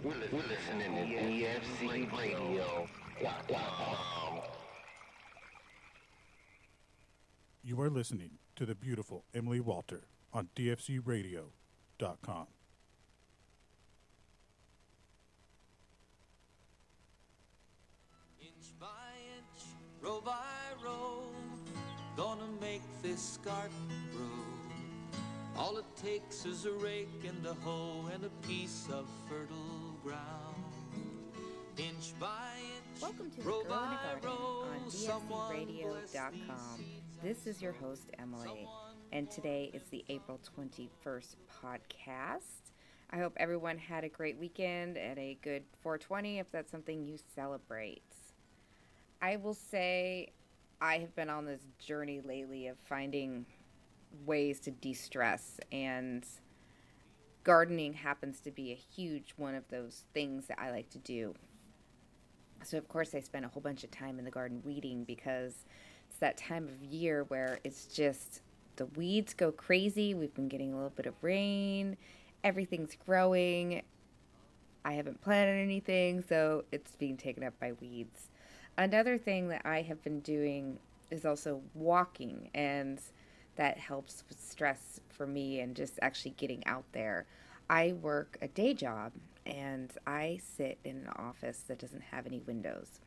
We're listening to DFCRadio.com. You are listening to the beautiful Emily Walter on DFCRadio.com. Inch by inch, row by row, gonna make this garden grow. All it takes is a rake and a hoe and a piece of fertile ground. Inch by inch, Welcome to the row Girl in a by Garden row, on someone bless DFCRadio.com. these seeds. This is your host, Emily, and today is the April 21st podcast. I hope everyone had a great weekend and a good 420 if that's something you celebrate. I will say I have been on this journey lately of finding ways to de-stress, and gardening happens to be a huge one of those things that I like to do. So of course I spend a whole bunch of time in the garden weeding because it's that time of year where it's just the weeds go crazy. We've been getting a little bit of rain. Everything's growing. I haven't planted anything, so it's being taken up by weeds. Another thing that I have been doing is also walking, and that helps with stress for me and just actually getting out there. I work a day job, and I sit in an office that doesn't have any windows.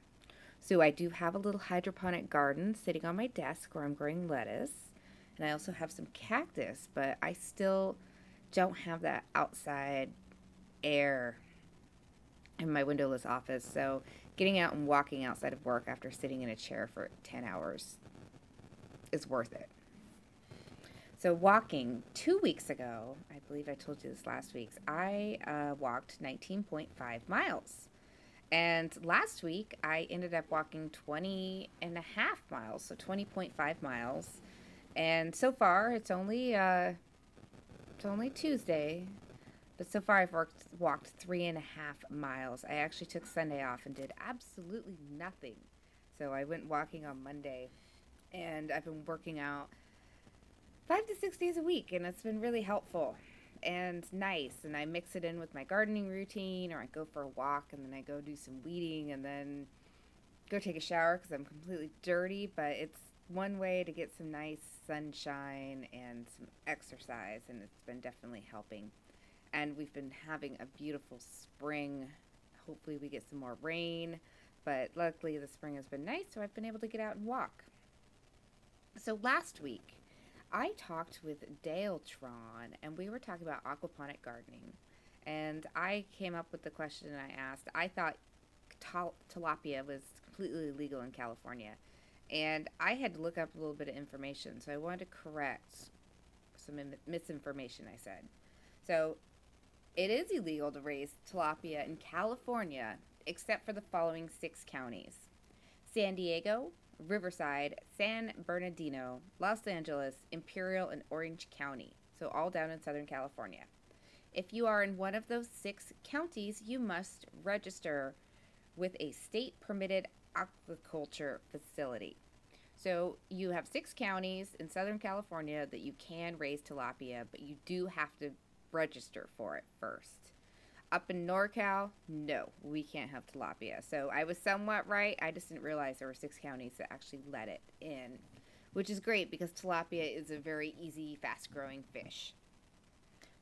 So I do have a little hydroponic garden sitting on my desk where I'm growing lettuce, and I also have some cactus, but I still don't have that outside air in my windowless office. So getting out and walking outside of work after sitting in a chair for 10 hours is worth it. So walking 2 weeks ago, I believe I told you this last week, I walked 19.5 miles. And last week, I ended up walking 20 and a half miles, so 20.5 miles. And so far, it's only Tuesday, but so far I've walked 3.5 miles. I actually took Sunday off and did absolutely nothing. So I went walking on Monday, and I've been working out 5 to 6 days a week, and it's been really helpful and nice. And I mix it in with my gardening routine, or I go for a walk and then I go do some weeding and then go take a shower because I'm completely dirty. But it's one way to get some nice sunshine and some exercise, and it's been definitely helping. And we've been having a beautiful spring. Hopefully we get some more rain, but luckily the spring has been nice, so I've been able to get out and walk. So last week, I talked with Dale Tron, and we were talking about aquaponic gardening. And I came up with the question I asked. I thought tilapia was completely illegal in California. And I had to look up a little bit of information, so I wanted to correct some misinformation I said. So it is illegal to raise tilapia in California, except for the following 6 counties: San Diego, Riverside, San Bernardino, Los Angeles, Imperial, and Orange County. So all down in Southern California. If you are in one of those 6 counties, you must register with a state-permitted aquaculture facility. So you have 6 counties in Southern California that you can raise tilapia, but you do have to register for it first. Up in NorCal, no, we can't have tilapia. So I was somewhat right. I just didn't realize there were 6 counties that actually let it in, which is great because tilapia is a very easy, fast-growing fish.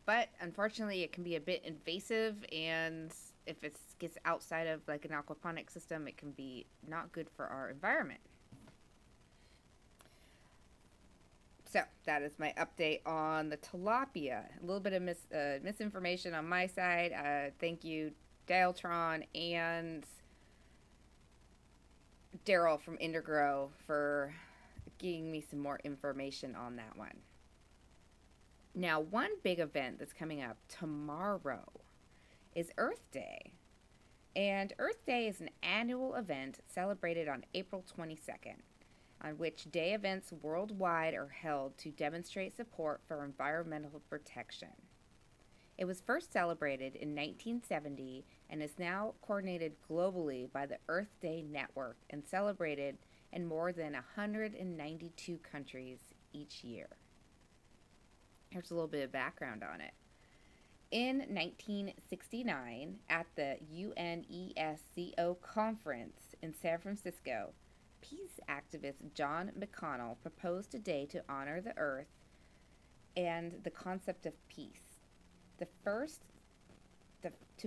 But unfortunately, it can be a bit invasive, and if it gets outside of like an aquaponic system, it can be not good for our environment. So that is my update on the tilapia. A little bit of misinformation on my side. Thank you, Dale Tron and Daryl from Intergrow, for giving me some more information on that one. Now, one big event that's coming up tomorrow is Earth Day. And Earth Day is an annual event celebrated on April 22nd. On which day events worldwide are held to demonstrate support for environmental protection. It was first celebrated in 1970 and is now coordinated globally by the Earth Day Network and celebrated in more than 192 countries each year. Here's a little bit of background on it. In 1969, at the UNESCO conference in San Francisco, peace activist John McConnell proposed a day to honor the earth and the concept of peace. To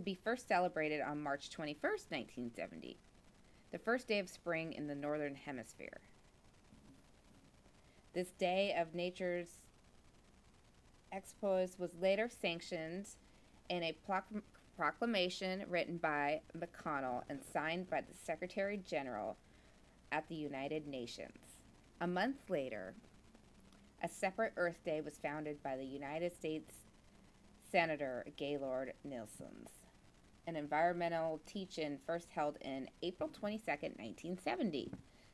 be first celebrated on March 21st, 1970, the first day of spring in the Northern Hemisphere. This day of nature's expos was later sanctioned in a proclamation written by McConnell and signed by the Secretary General at the United Nations. A month later, a separate Earth Day was founded by the United States Senator Gaylord Nelson's, an environmental teach-in first held in April 22, 1970.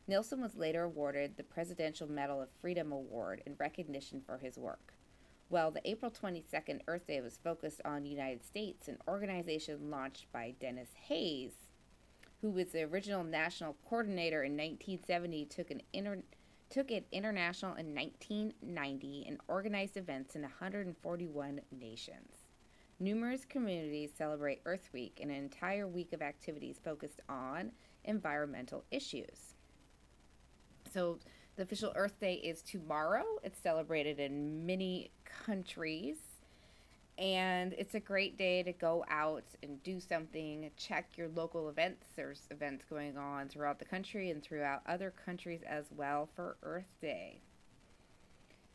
Nelson was later awarded the Presidential Medal of Freedom Award in recognition for his work. While the April 22nd Earth Day was focused on the United States, an organization launched by Dennis Hayes, who was the original national coordinator in 1970, took it international in 1990 and organized events in 141 nations. Numerous communities celebrate Earth Week, an entire week of activities focused on environmental issues. So the official Earth Day is tomorrow. It's celebrated in many countries. And it's a great day to go out and do something, check your local events. There's events going on throughout the country and throughout other countries as well for Earth Day.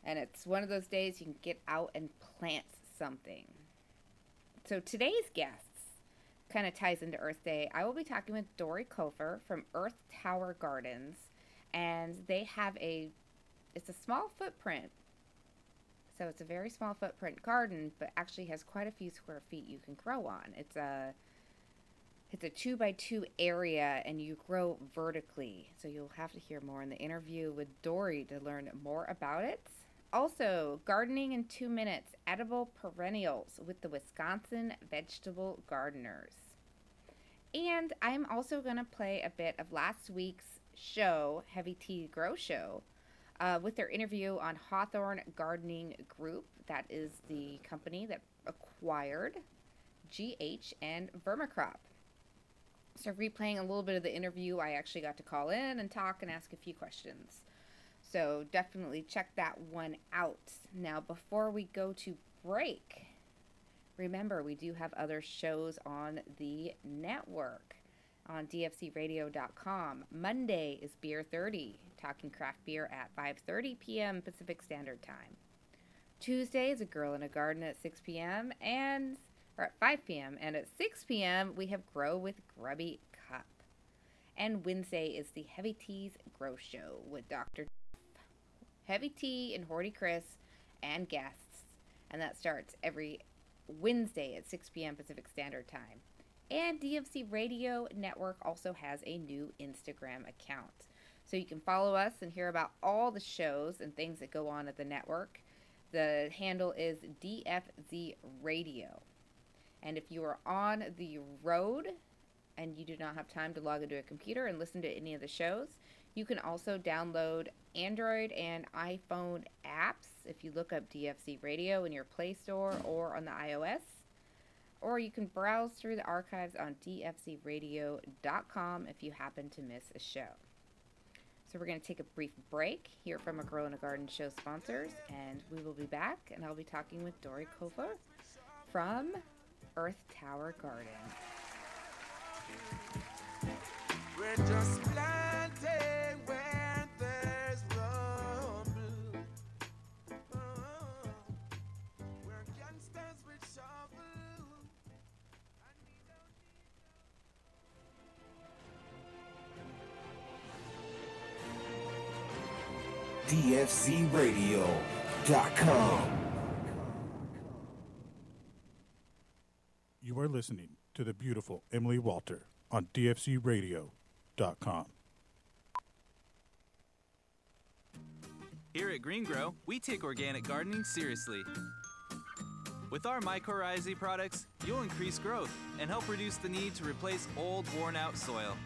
And it's one of those days you can get out and plant something. So today's guests kind of ties into Earth Day. I will be talking with Dory Kofer from Earth Tower Gardens. And they have it's a small footprint. So it's a very small footprint garden, but actually has quite a few square feet you can grow on. It's a 2x2 area, and you grow vertically. So you'll have to hear more in the interview with Dory to learn more about it. Also, gardening in 2 minutes, edible perennials with the Wisconsin Vegetable Gardeners. And I'm also going to play a bit of last week's show, Heavy Tea Grow Show, with their interview on Hawthorne Gardening Group. That is the company that acquired GH and Vermicrop. So replaying a little bit of the interview, I actually got to call in and talk and ask a few questions. So definitely check that one out. Now, before we go to break, remember we do have other shows on the network on dfcradio.com. Monday is Beer 30, talking craft beer at 5:30 p.m. Pacific Standard Time. Tuesday is A Girl in a Garden at 6 p.m. or at 5 p.m. And at 6 p.m. we have Grow with Grubby Cup. And Wednesday is the Heavy Teas Grow Show with Dr. Heavy Tea and Horty Chris and guests. And that starts every Wednesday at 6 p.m. Pacific Standard Time. And DFC Radio Network also has a new Instagram account. So you can follow us and hear about all the shows and things that go on at the network. The handle is DFZ Radio. And if you are on the road and you do not have time to log into a computer and listen to any of the shows, you can also download Android and iPhone apps if you look up DFC Radio in your Play Store or on the iOS. Or you can browse through the archives on dfcradio.com if you happen to miss a show. So we're going to take a brief break, hear from a Grow in a Garden show sponsors, and we will be back, and I'll be talking with Dory Kofer from Earth Tower Garden. We're just planting where there's rumble. We're gangsters with shovel. DFCRadio.com. You are listening to the beautiful Emily Walter on DFCRadio.com. Here at Green Grow, we take organic gardening seriously. With our mycorrhizae products, you'll increase growth and help reduce the need to replace old, worn-out soil.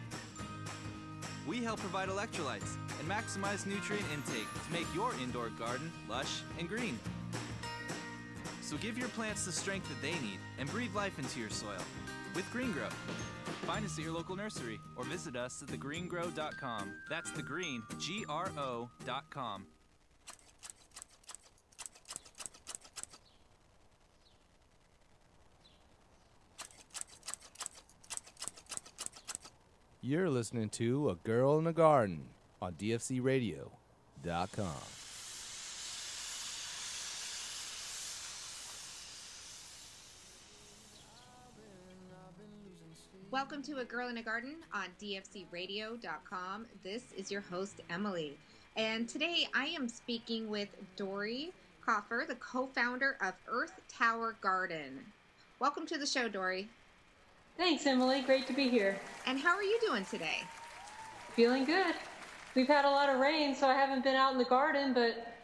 We help provide electrolytes and maximize nutrient intake to make your indoor garden lush and green. So give your plants the strength that they need and breathe life into your soil with Green Grow. Find us at your local nursery or visit us at thegreengrow.com. That's the green, GRO.com. You're listening to A Girl in a Garden on DFCRadio.com. Welcome to A Girl in a Garden on DFCRadio.com. This is your host, Emily. And today I am speaking with Dory Coffer, the co-founder of Earth Tower Garden. Welcome to the show, Dory. Thanks, Emily. Great to be here. And how are you doing today? Feeling good. We've had a lot of rain, so I haven't been out in the garden, but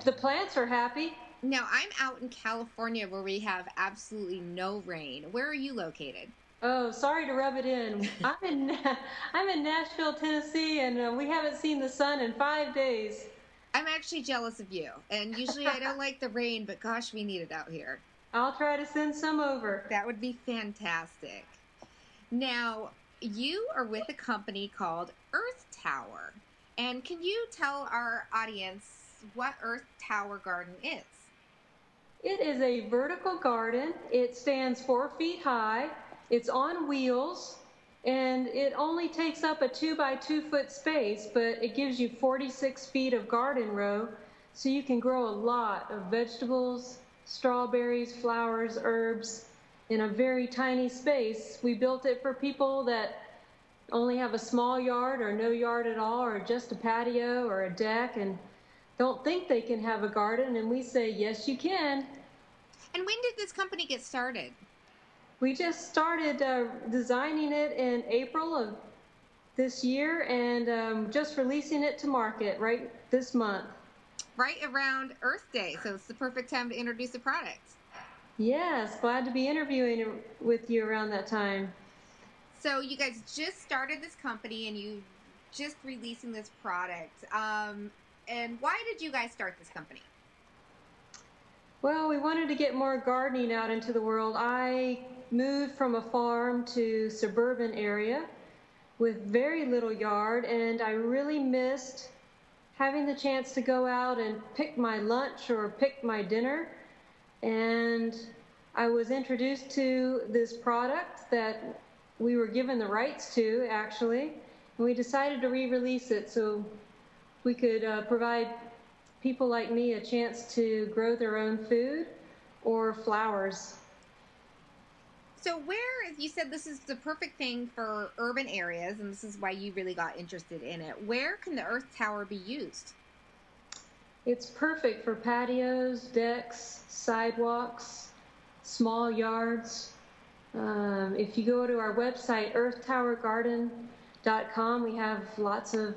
the plants are happy. Now, I'm out in California where we have absolutely no rain. Where are you located? Oh, sorry to rub it in. I'm in Nashville, Tennessee, and we haven't seen the sun in 5 days. I'm actually jealous of you. And usually I don't like the rain, but gosh, we need it out here. I'll try to send some over. That would be fantastic. Now, you are with a company called Earth Tower. And can you tell our audience what Earth Tower Garden is? It is a vertical garden. It stands 4 feet high. It's on wheels, and it only takes up a 2 by 2 foot space, but it gives you 46 feet of garden row, so you can grow a lot of vegetables, strawberries, flowers, herbs in a very tiny space. We built it for people that only have a small yard or no yard at all, or just a patio or a deck, and don't think they can have a garden, and we say, yes, you can. And when did this company get started? We just started designing it in April of this year, and just releasing it to market right this month. Right around Earth Day, so it's the perfect time to introduce the product. Yes, glad to be interviewing with you around that time. So you guys just started this company, and you just releasing this product. And why did you guys start this company? Well, we wanted to get more gardening out into the world. I moved from a farm to suburban area with very little yard, and I really missed having the chance to go out and pick my lunch or pick my dinner. And I was introduced to this product that we were given the rights to, actually, and we decided to re-release it so we could provide people like me a chance to grow their own food or flowers. So you said this is the perfect thing for urban areas, and this is why you really got interested in it. Where can the Earth Tower be used? It's perfect for patios, decks, sidewalks, small yards. If you go to our website, earthtowergarden.com, we have lots of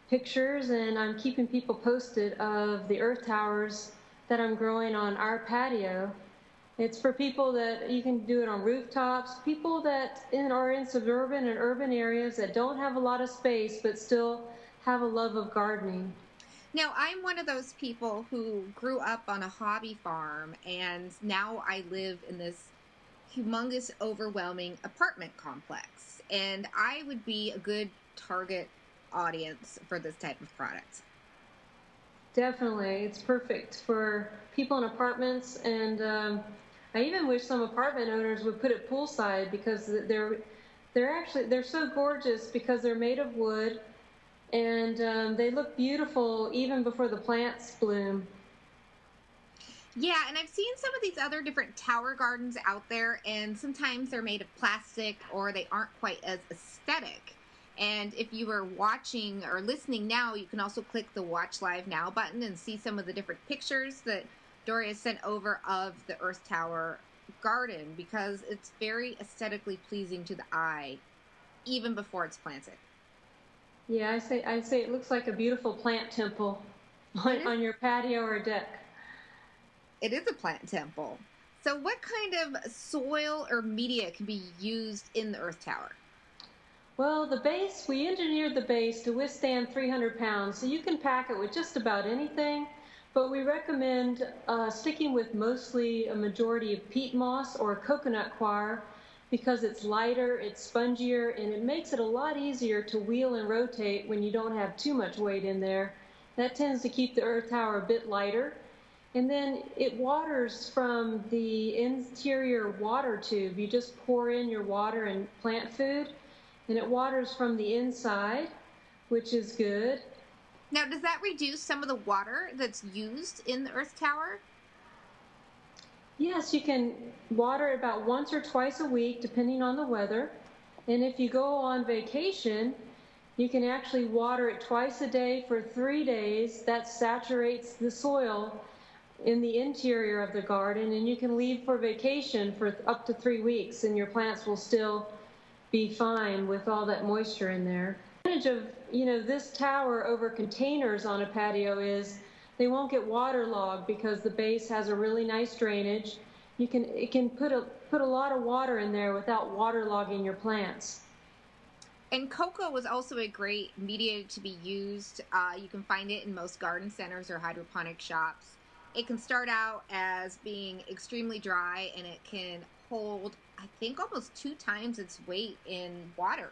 pictures, and I'm keeping people posted of the earth towers that I'm growing on our patio. It's for people that you can do it on rooftops, people that are in suburban and urban areas that don't have a lot of space but still have a love of gardening. Now, I'm one of those people who grew up on a hobby farm, and now I live in this humongous, overwhelming apartment complex, and I would be a good target audience for this type of product. Definitely. It's perfect for people in apartments, and I even wish some apartment owners would put it poolside, because they're so gorgeous because they're made of wood, and they look beautiful even before the plants bloom. Yeah, and I've seen some of these other different tower gardens out there, and sometimes they're made of plastic or they aren't quite as aesthetic. And if you are watching or listening now, you can also click the Watch Live Now button and see some of the different pictures that Dory has sent over of the Earth Tower garden, because it's very aesthetically pleasing to the eye, even before it's planted. Yeah, I say it looks like a beautiful plant temple on your patio or deck. It is a plant temple. So what kind of soil or media can be used in the Earth Tower? Well, we engineered the base to withstand 300 pounds, so you can pack it with just about anything. but we recommend sticking with mostly a majority of peat moss or coconut coir because it's lighter, it's spongier, and it makes it a lot easier to wheel and rotate when you don't have too much weight in there. That tends to keep the earth tower a bit lighter. And then it waters from the interior water tube. You just pour in your water and plant food, and it waters from the inside, which is good. Now, does that reduce some of the water that's used in the earth tower? Yes, you can water it about once or twice a week, depending on the weather. And if you go on vacation, you can actually water it twice a day for 3 days. That saturates the soil in the interior of the garden, and you can leave for vacation for up to 3 weeks, and your plants will still be fine with all that moisture in there. The advantage of this tower over containers on a patio is they won't get waterlogged because the base has a really nice drainage. It can put a lot of water in there without waterlogging your plants. And cocoa was also a great media to be used. You can find it in most garden centers or hydroponic shops. It can start out as being extremely dry, and it can hold, I think, almost 2 times its weight in water.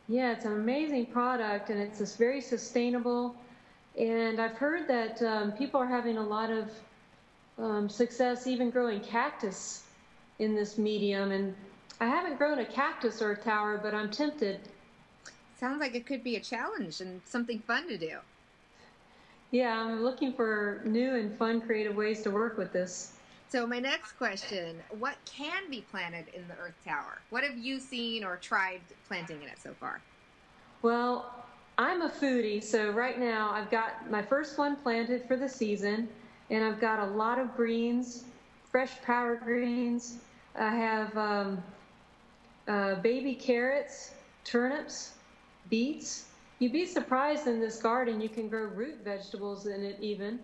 Yeah, it's an amazing product, and it's just very sustainable. And I've heard that people are having a lot of success even growing cactus in this medium. And I haven't grown a cactus earth tower, but I'm tempted. Sounds like it could be a challenge and something fun to do. Yeah, I'm looking for new and fun, creative ways to work with this. So my next question, what can be planted in the earth tower? What have you seen or tried planting in it so far? Well, I'm a foodie, so right now I've got my first one planted for the season, and I've got a lot of greens, fresh power greens. I have baby carrots, turnips, beets. You'd be surprised in this garden you can grow root vegetables in it even.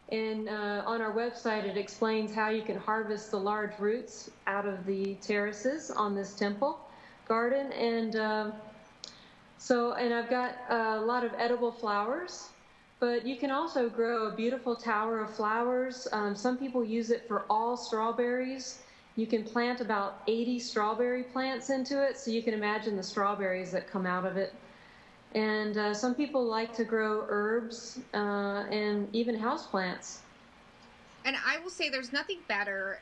And on our website it explains how you can harvest the large roots out of the terraces on this temple garden. And I've got a lot of edible flowers, but you can also grow a beautiful tower of flowers. Some people use it for all strawberries. You can plant about 80 strawberry plants into it, so you can imagine the strawberries that come out of it. And some people like to grow herbs and even houseplants. And I will say there's nothing better,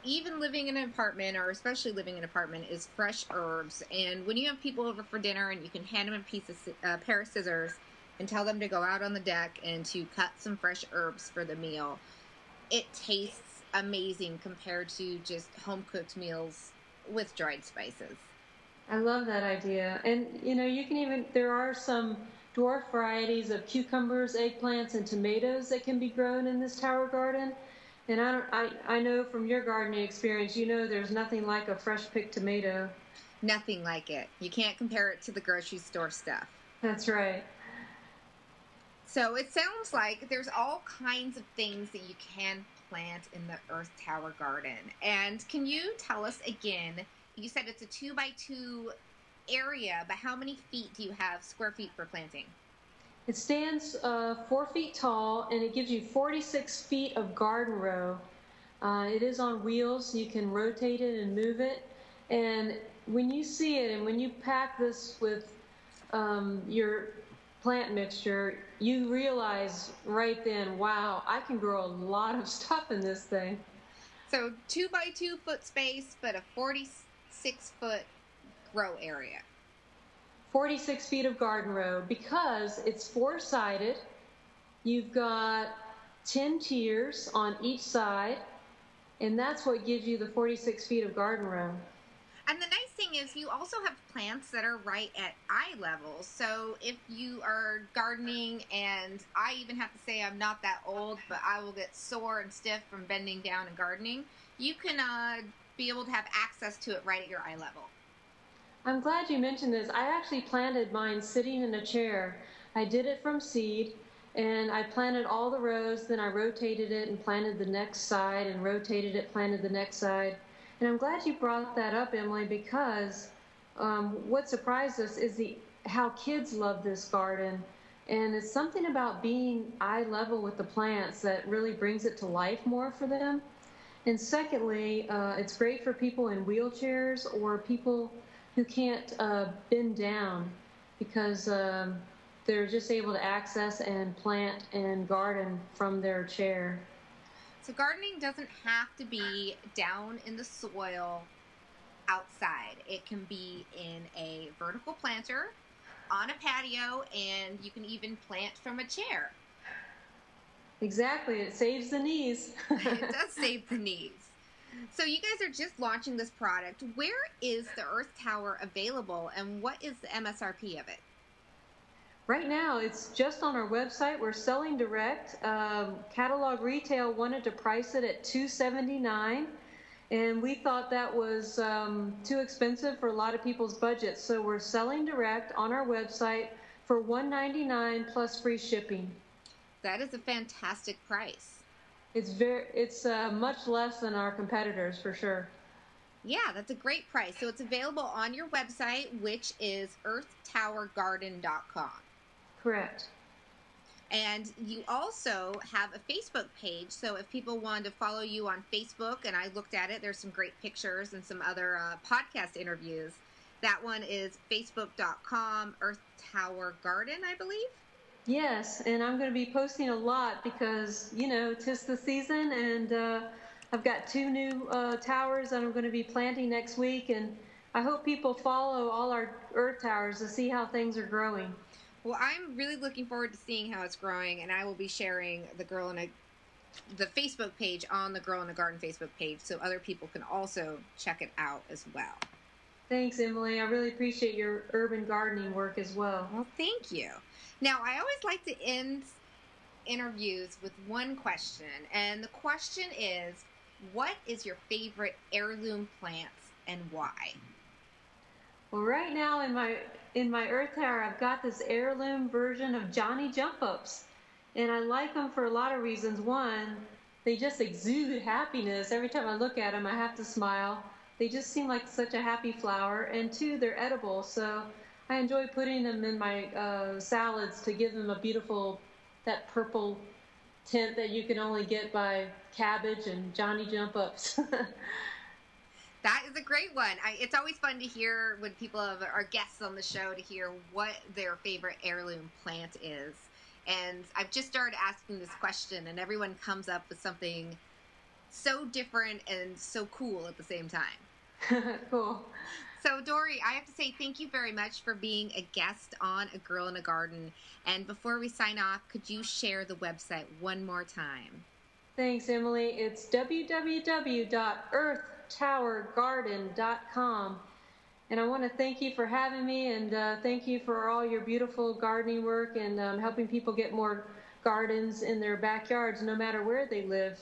even living in an apartment, or especially living in an apartment, is fresh herbs. And when you have people over for dinner and you can hand them a pair of scissors and tell them to go out on the deck and to cut some fresh herbs for the meal, it tastes amazing compared to just home-cooked meals with dried spices. I love that idea. And, you can even, there are some dwarf varieties of cucumbers, eggplants, and tomatoes that can be grown in this tower garden. And I know from your gardening experience, there's nothing like a fresh picked tomato. Nothing like it. You can't compare it to the grocery store stuff. That's right. So it sounds like there's all kinds of things that you can plant in the earth tower garden. And can you tell us again, you said it's a 2x2 area, but how many feet do you have, square feet, for planting? It stands 4 feet tall, and it gives you 46 feet of garden row. It is on wheels, so you can rotate it and move it. And when you see it, and when you pack this with your plant mixture, you realize right then, wow, I can grow a lot of stuff in this thing. So 2x2 foot space, but a 46-foot grow area. 46 feet of garden row because it's 4-sided. You've got 10 tiers on each side, and that's what gives you the 46 feet of garden row. And the nice thing is you also have plants that are right at eye level. So if you are gardening, and I even have to say I'm not that old, but I will get sore and stiff from bending down and gardening, you can be able to have access to it right at your eye level. I'm glad you mentioned this. I actually planted mine sitting in a chair. I did it from seed, and I planted all the rows, then I rotated it and planted the next side, and rotated it, planted the next side. And I'm glad you brought that up, Emily, because what surprised us is how kids love this garden. And it's something about being eye level with the plants that really brings it to life more for them. And secondly, it's great for people in wheelchairs or people who can't bend down because they're just able to access and plant and garden from their chair. So gardening doesn't have to be down in the soil outside. It can be in a vertical planter on a patio, and you can even plant from a chair. Exactly. It saves the knees. It does save the knees. So you guys are just launching this product. Where is the Earth Tower available, and what is the MSRP of it? Right now, it's just on our website. We're selling direct. Catalog Retail wanted to price it at $279, and we thought that was too expensive for a lot of people's budgets. So we're selling direct on our website for $199 plus free shipping. That is a fantastic price. It's much less than our competitors for sure. Yeah, that's a great price. So it's available on your website, which is earthtowergarden.com. Correct. And you also have a Facebook page, so if people wanted to follow you on Facebook, and I looked at it, there's some great pictures and some other podcast interviews. That one is facebook.com, Earth Tower Garden, I believe. Yes, and I'm going to be posting a lot because, you know, 'tis the season, and I've got 2 new towers that I'm going to be planting next week, and I hope people follow all our Earth Towers to see how things are growing. Well, I'm really looking forward to seeing how it's growing, and I will be sharing the Facebook page on the Girl in a Garden Facebook page, so other people can also check it out as well. Thanks, Emily. I really appreciate your urban gardening work as well. Well, thank you. Now, I always like to end interviews with one question, and the question is, what is your favorite heirloom plants and why? Well, right now in my Earth Tower, I've got this heirloom version of Johnny Jump Ups, and I like them for a lot of reasons. One, they just exude happiness. Every time I look at them, I have to smile. They just seem like such a happy flower. And 2, they're edible, so I enjoy putting them in my salads to give them a beautiful, that purple tint that you can only get by cabbage and Johnny Jump Ups. That is a great one. It's always fun to hear when people are guests on the show to hear what their favorite heirloom plant is. And I've just started asking this question, and everyone comes up with something so different and so cool at the same time. Cool. So, Dory, I have to say thank you very much for being a guest on A Girl in a Garden. And before we sign off, could you share the website one more time? Thanks, Emily. It's www.earthtowergarden.com. And I want to thank you for having me, and thank you for all your beautiful gardening work and helping people get more gardens in their backyards, no matter where they live.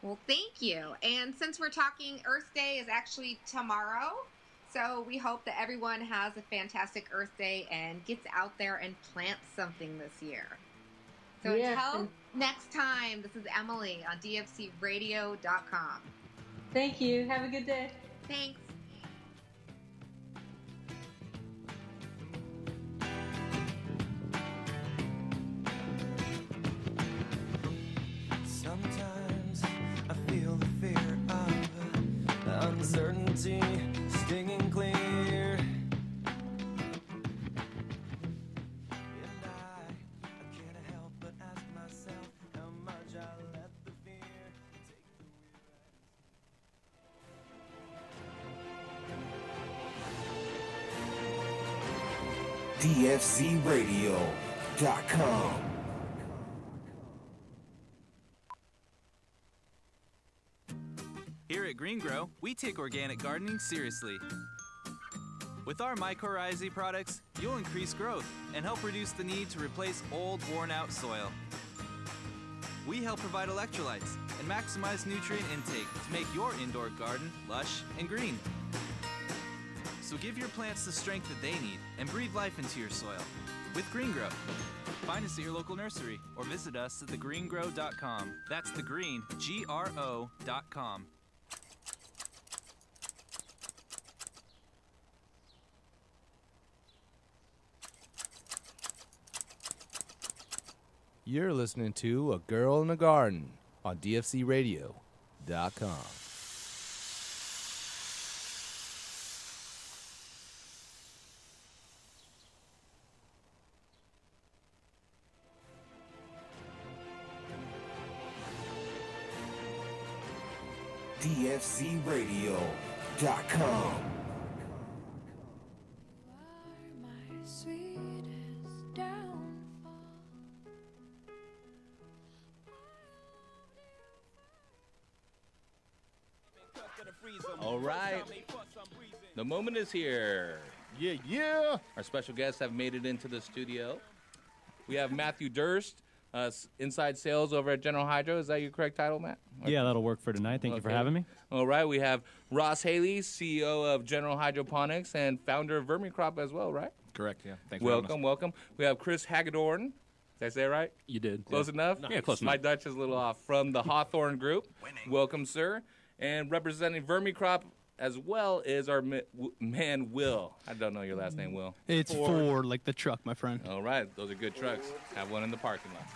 Well, thank you. And since we're talking, Earth Day is actually tomorrow. So we hope that everyone has a fantastic Earth Day and gets out there and plants something this year. So until next time, this is Emily on DFCRadio.com. Thank you. Have a good day. Thanks. Sometimes I feel the fear of uncertainty stinging clear. And I can't help but ask myself how much I let the fear take the DFCRadio.com. Here at Green Grow, we take organic gardening seriously. With our mycorrhizae products, you'll increase growth and help reduce the need to replace old, worn-out soil. We help provide electrolytes and maximize nutrient intake to make your indoor garden lush and green. So give your plants the strength that they need and breathe life into your soil with Green Grow. Find us at your local nursery or visit us at thegreengrow.com. That's thegreen, GRO.com. You're listening to A Girl in the Garden on DFCRadio.com. DFCRadio.com. All right. The moment is here. Yeah. Our special guests have made it into the studio. We have Matthew Durst, inside sales over at General Hydro. Is that your correct title, Matt? Yeah, that'll work for tonight. Thank you for having me. All right. We have Ross Haley, CEO of General Hydroponics and founder of Vermicrop as well, right? Correct, yeah. Thanks for having us. Welcome. We have Chris Hagedorn. Did I say it right? You did. Close enough? Yeah, close My enough. Dutch is a little off. From the Hawthorne Group. Welcome, sir. And representing Vermicrop as well is our man, Will. I don't know your last name, Will. It's Ford, like the truck, my friend. All right. Those are good trucks. Have one in the parking lot.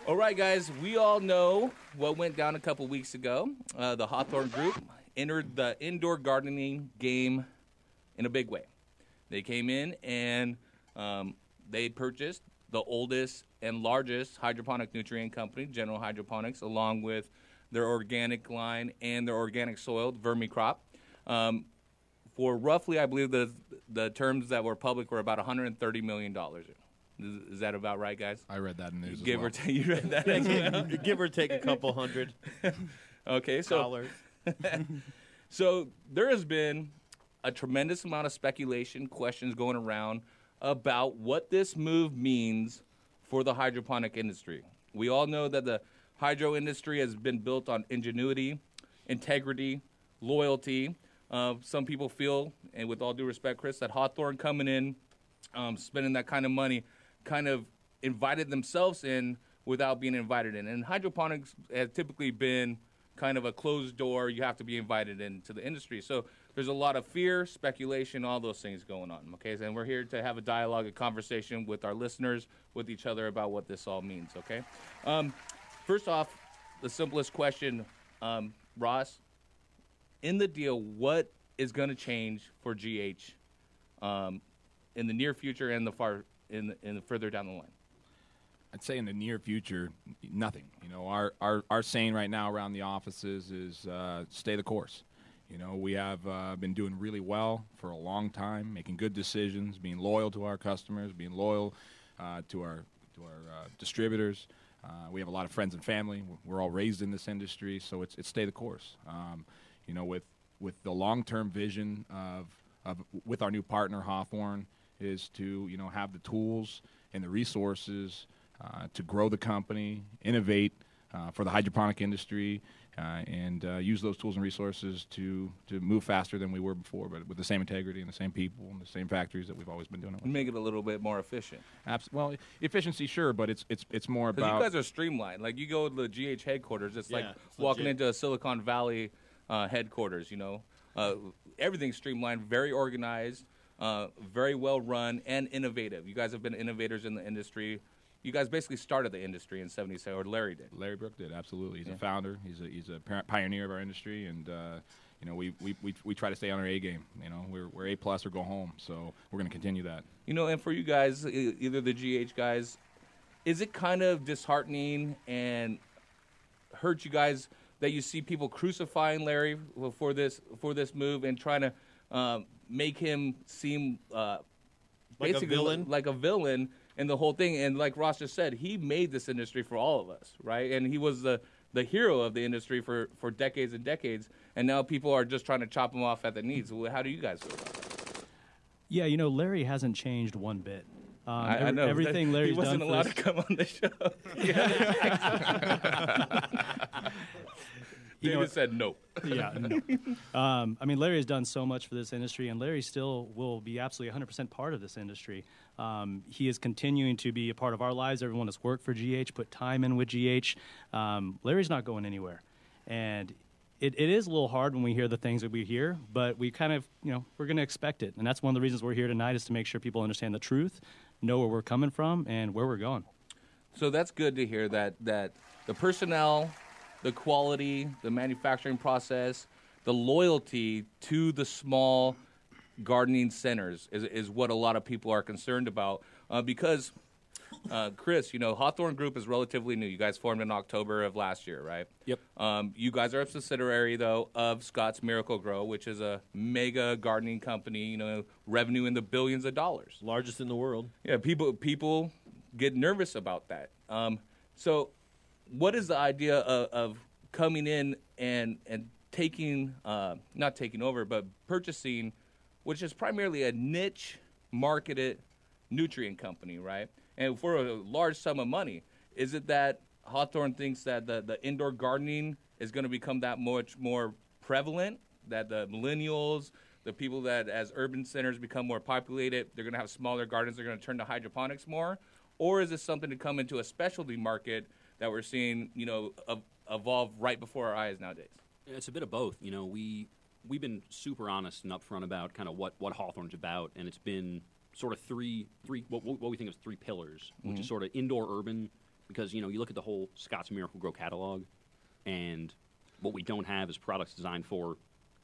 All right, guys. We all know what went down a couple weeks ago. The Hawthorne Group entered the indoor gardening game in a big way. They came in and they purchased the oldest and largest hydroponic nutrient company, General Hydroponics, along with their organic line and their organic soil, Vermicrop, for roughly, I believe the terms that were public were about $130 million. Is that about right, guys? I read that in the news Give as well. or take, you read that as well? Give or take a couple hundred okay, so dollars. So there has been a tremendous amount of speculation, questions going around about what this move means for the hydroponic industry. We all know that the hydro industry has been built on ingenuity, integrity, loyalty. Some people feel, and with all due respect, Chris, that Hawthorne coming in, spending that kind of money, kind of invited themselves in without being invited in. And hydroponics has typically been kind of a closed door. You have to be invited into the industry. So there's a lot of fear, speculation, all those things going on. Okay, and we're here to have a dialogue, a conversation with our listeners, with each other about what this all means. Okay. First off, the simplest question, Ross, in the deal, what is going to change for GH in the near future and in the further down the line? I'd say in the near future, nothing. You know, our saying right now around the offices is stay the course. You know, we have been doing really well for a long time, making good decisions, being loyal to our customers, being loyal to our distributors. We have a lot of friends and family. We're all raised in this industry, so it's stay the course. You know, with the long-term vision of with our new partner Hawthorne is to have the tools and the resources to grow the company, innovate for the hydroponic industry, and use those tools and resources to move faster than we were before, but with the same integrity and the same people and the same factories that we've always been doing it with. Make it a little bit more efficient. Well, efficiency, sure, but it's more about. You guys are streamlined. Like you go to the GH headquarters, it's like walking into a Silicon Valley headquarters. You know, everything's streamlined, very organized, very well run, and innovative. You guys have been innovators in the industry. You guys basically started the industry in '77, or Larry did. Larry Brook did, absolutely. He's a founder. He's a pioneer of our industry, and you know, we try to stay on our A game. You know, we're A+ or go home. So we're going to continue that. You know, and for you guys, either the GH guys, is it kind of disheartening and hurt you guys that you see people crucifying Larry for this move and trying to make him seem basically like a villain? And the whole thing, and like Ross just said, he made this industry for all of us, right? And he was the hero of the industry for decades and decades, and now people are just trying to chop him off at the knees. Well, how do you guys feel about that? Yeah, you know, Larry hasn't changed one bit. I know. Everything Larry's done. He wasn't allowed to come on the show. David said no. Yeah, no. I mean, Larry has done so much for this industry, and Larry still will be absolutely 100% part of this industry. He is continuing to be a part of our lives. Everyone has worked for GH, put time in with GH. Larry's not going anywhere. And it is a little hard when we hear the things that we hear, but we kind of, you know, we're going to expect it. And that's one of the reasons we're here tonight, is to make sure people understand the truth, know where we're coming from, and where we're going. So that's good to hear that the personnel, the quality, the manufacturing process, the loyalty to the small gardening centers is what a lot of people are concerned about. Because, Chris, Hawthorne Group is relatively new. You guys formed in October of last year, right? Yep. You guys are a subsidiary, though, of Scott's Miracle-Gro, which is a mega gardening company, revenue in the billions of dollars. Largest in the world. Yeah, people get nervous about that. So what is the idea of coming in and taking, not taking over, but purchasing, which is primarily a niche marketed nutrient company, right? And for a large sum of money, is it that Hawthorne thinks that the indoor gardening is going to become that much more prevalent, that the millennials, the people that as urban centers become more populated, they're going to have smaller gardens, they're going to turn to hydroponics more? Or is this something to come into a specialty market that we're seeing, evolve right before our eyes nowadays? It's a bit of both. We've been super honest and upfront about kind of what Hawthorne's about, and it's been sort of three what we think of as three pillars, which is sort of indoor urban, because you look at the whole Scott's Miracle-Gro catalog, and what we don't have is products designed for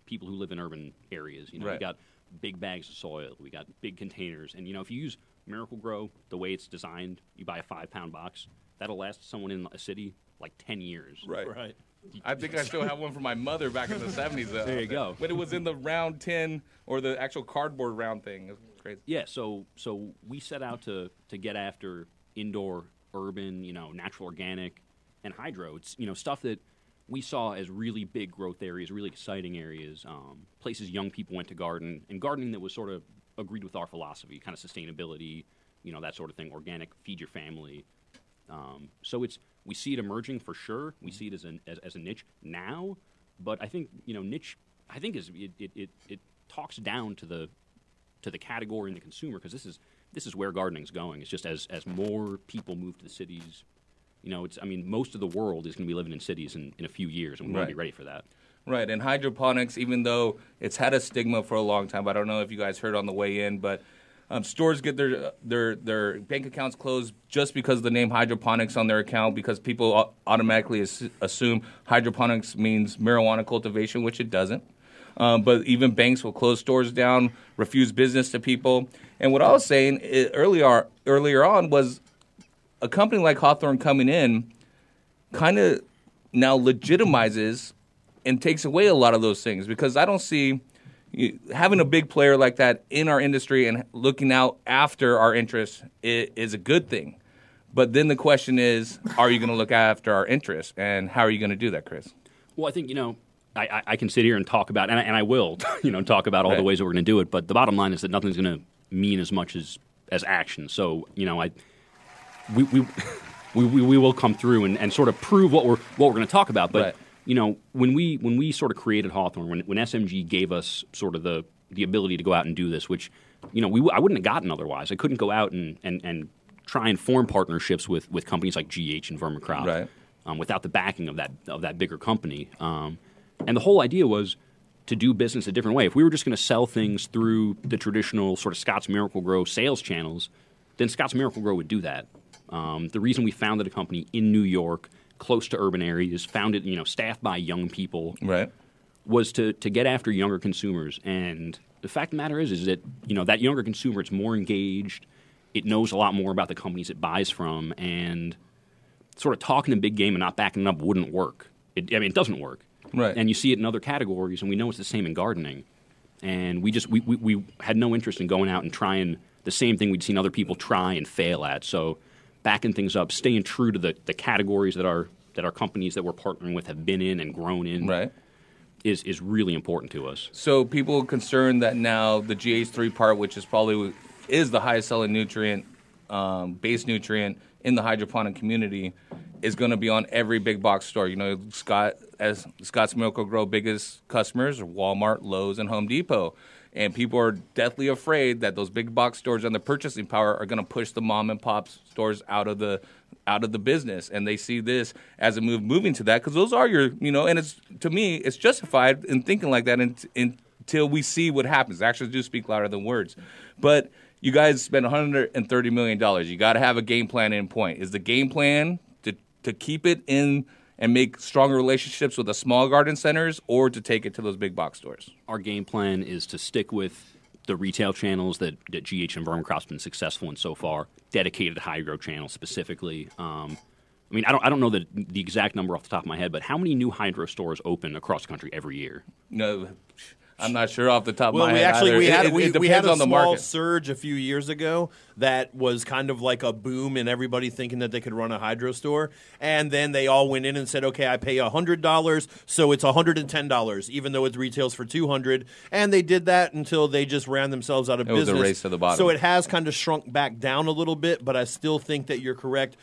people who live in urban areas. Right. We got big bags of soil, we got big containers, and if you use Miracle-Gro the way it's designed, you buy a 5-pound box, that'll last someone in a city like 10 years. Right. I think I still have one for my mother back in the 70s. There you go. But it was in the round tin or the actual cardboard round thing. It was crazy. Yeah, so we set out to get after indoor, urban, natural organic, and hydro. It's, stuff that we saw as really big growth areas, really exciting areas, places young people went to garden, and gardening that was sort of agreed with our philosophy, kind of sustainability, that sort of thing, organic, feed your family. So we see it emerging for sure. We see it as a niche now, but I think niche. I think it talks down to the category and the consumer, because this is where gardening's going. It's just as more people move to the cities, most of the world is going to be living in cities in a few years, and we want to be ready for that. Right, and hydroponics, even though it's had a stigma for a long time, I don't know if you guys heard on the way in, but stores get their bank accounts closed just because of the name hydroponics on their account, because people automatically assume hydroponics means marijuana cultivation, which it doesn't. But even banks will close stores down, refuse business to people. And what I was saying earlier on was a company like Hawthorne coming in kind of now legitimizes and takes away a lot of those things, because I don't see having a big player like that in our industry and looking out after our interests is a good thing. But then the question is, are you going to look after our interests, and how are you going to do that, Chris? Well, I think, I can sit here and talk about, and I will, talk about all the ways that we're going to do it, but the bottom line is that nothing's going to mean as much as action. So, we will come through and sort of prove what we're going to talk about. But, when we sort of created Hawthorne, when SMG gave us sort of the ability to go out and do this, which, I wouldn't have gotten otherwise. I couldn't go out and try and form partnerships with companies like GH and Vermicrop without the backing of that bigger company. And the whole idea was to do business a different way. If we were just going to sell things through the traditional sort of Scott's Miracle-Gro sales channels, then Scott's Miracle-Gro would do that. The reason we founded a company in New York, close to urban areas, founded, staffed by young people, was to get after younger consumers. And the fact of the matter is that, that younger consumer, it's more engaged, it knows a lot more about the companies it buys from, and sort of talking a big game and not backing it up wouldn't work. It doesn't work. Right. And you see it in other categories, and we know it's the same in gardening. And we had no interest in going out and trying the same thing we'd seen other people try and fail at. So backing things up, staying true to the categories that our companies that we're partnering with have been in and grown in is really important to us. So people are concerned that now the GH3 part, which is probably is the highest selling nutrient, base nutrient in the hydroponic community, is going to be on every big box store. Scott's Miracle-Gro biggest customers are Walmart, Lowe's, and Home Depot. And people are deathly afraid that those big box stores and the purchasing power are going to push the mom and pop stores out of the business. And they see this as a moving to that, because those are your, and it's, to me, it's justified in thinking like that until we see what happens. Actions do speak louder than words. But you guys spent $130 million. You got to have a game plan in point. Is the game plan to keep it in and make stronger relationships with the small garden centers, or to take it to those big box stores? Our game plan is to stick with the retail channels that GH and Vermicrop's been successful in so far, dedicated hydro channels specifically. I mean, I don't know the exact number off the top of my head, but how many new hydro stores open across the country every year? No, I'm not sure off the top of my we head. actually either. we had a on the small market. surge a few years ago that was kind of like a boom and everybody thinking that they could run a hydro store, and then they all went in and said, okay, I pay $100, so it's $110, even though it retails for $200, and they did that until they just ran themselves out of business. It was a race to the bottom. So it has kind of shrunk back down a little bit, but I still think that you're correct.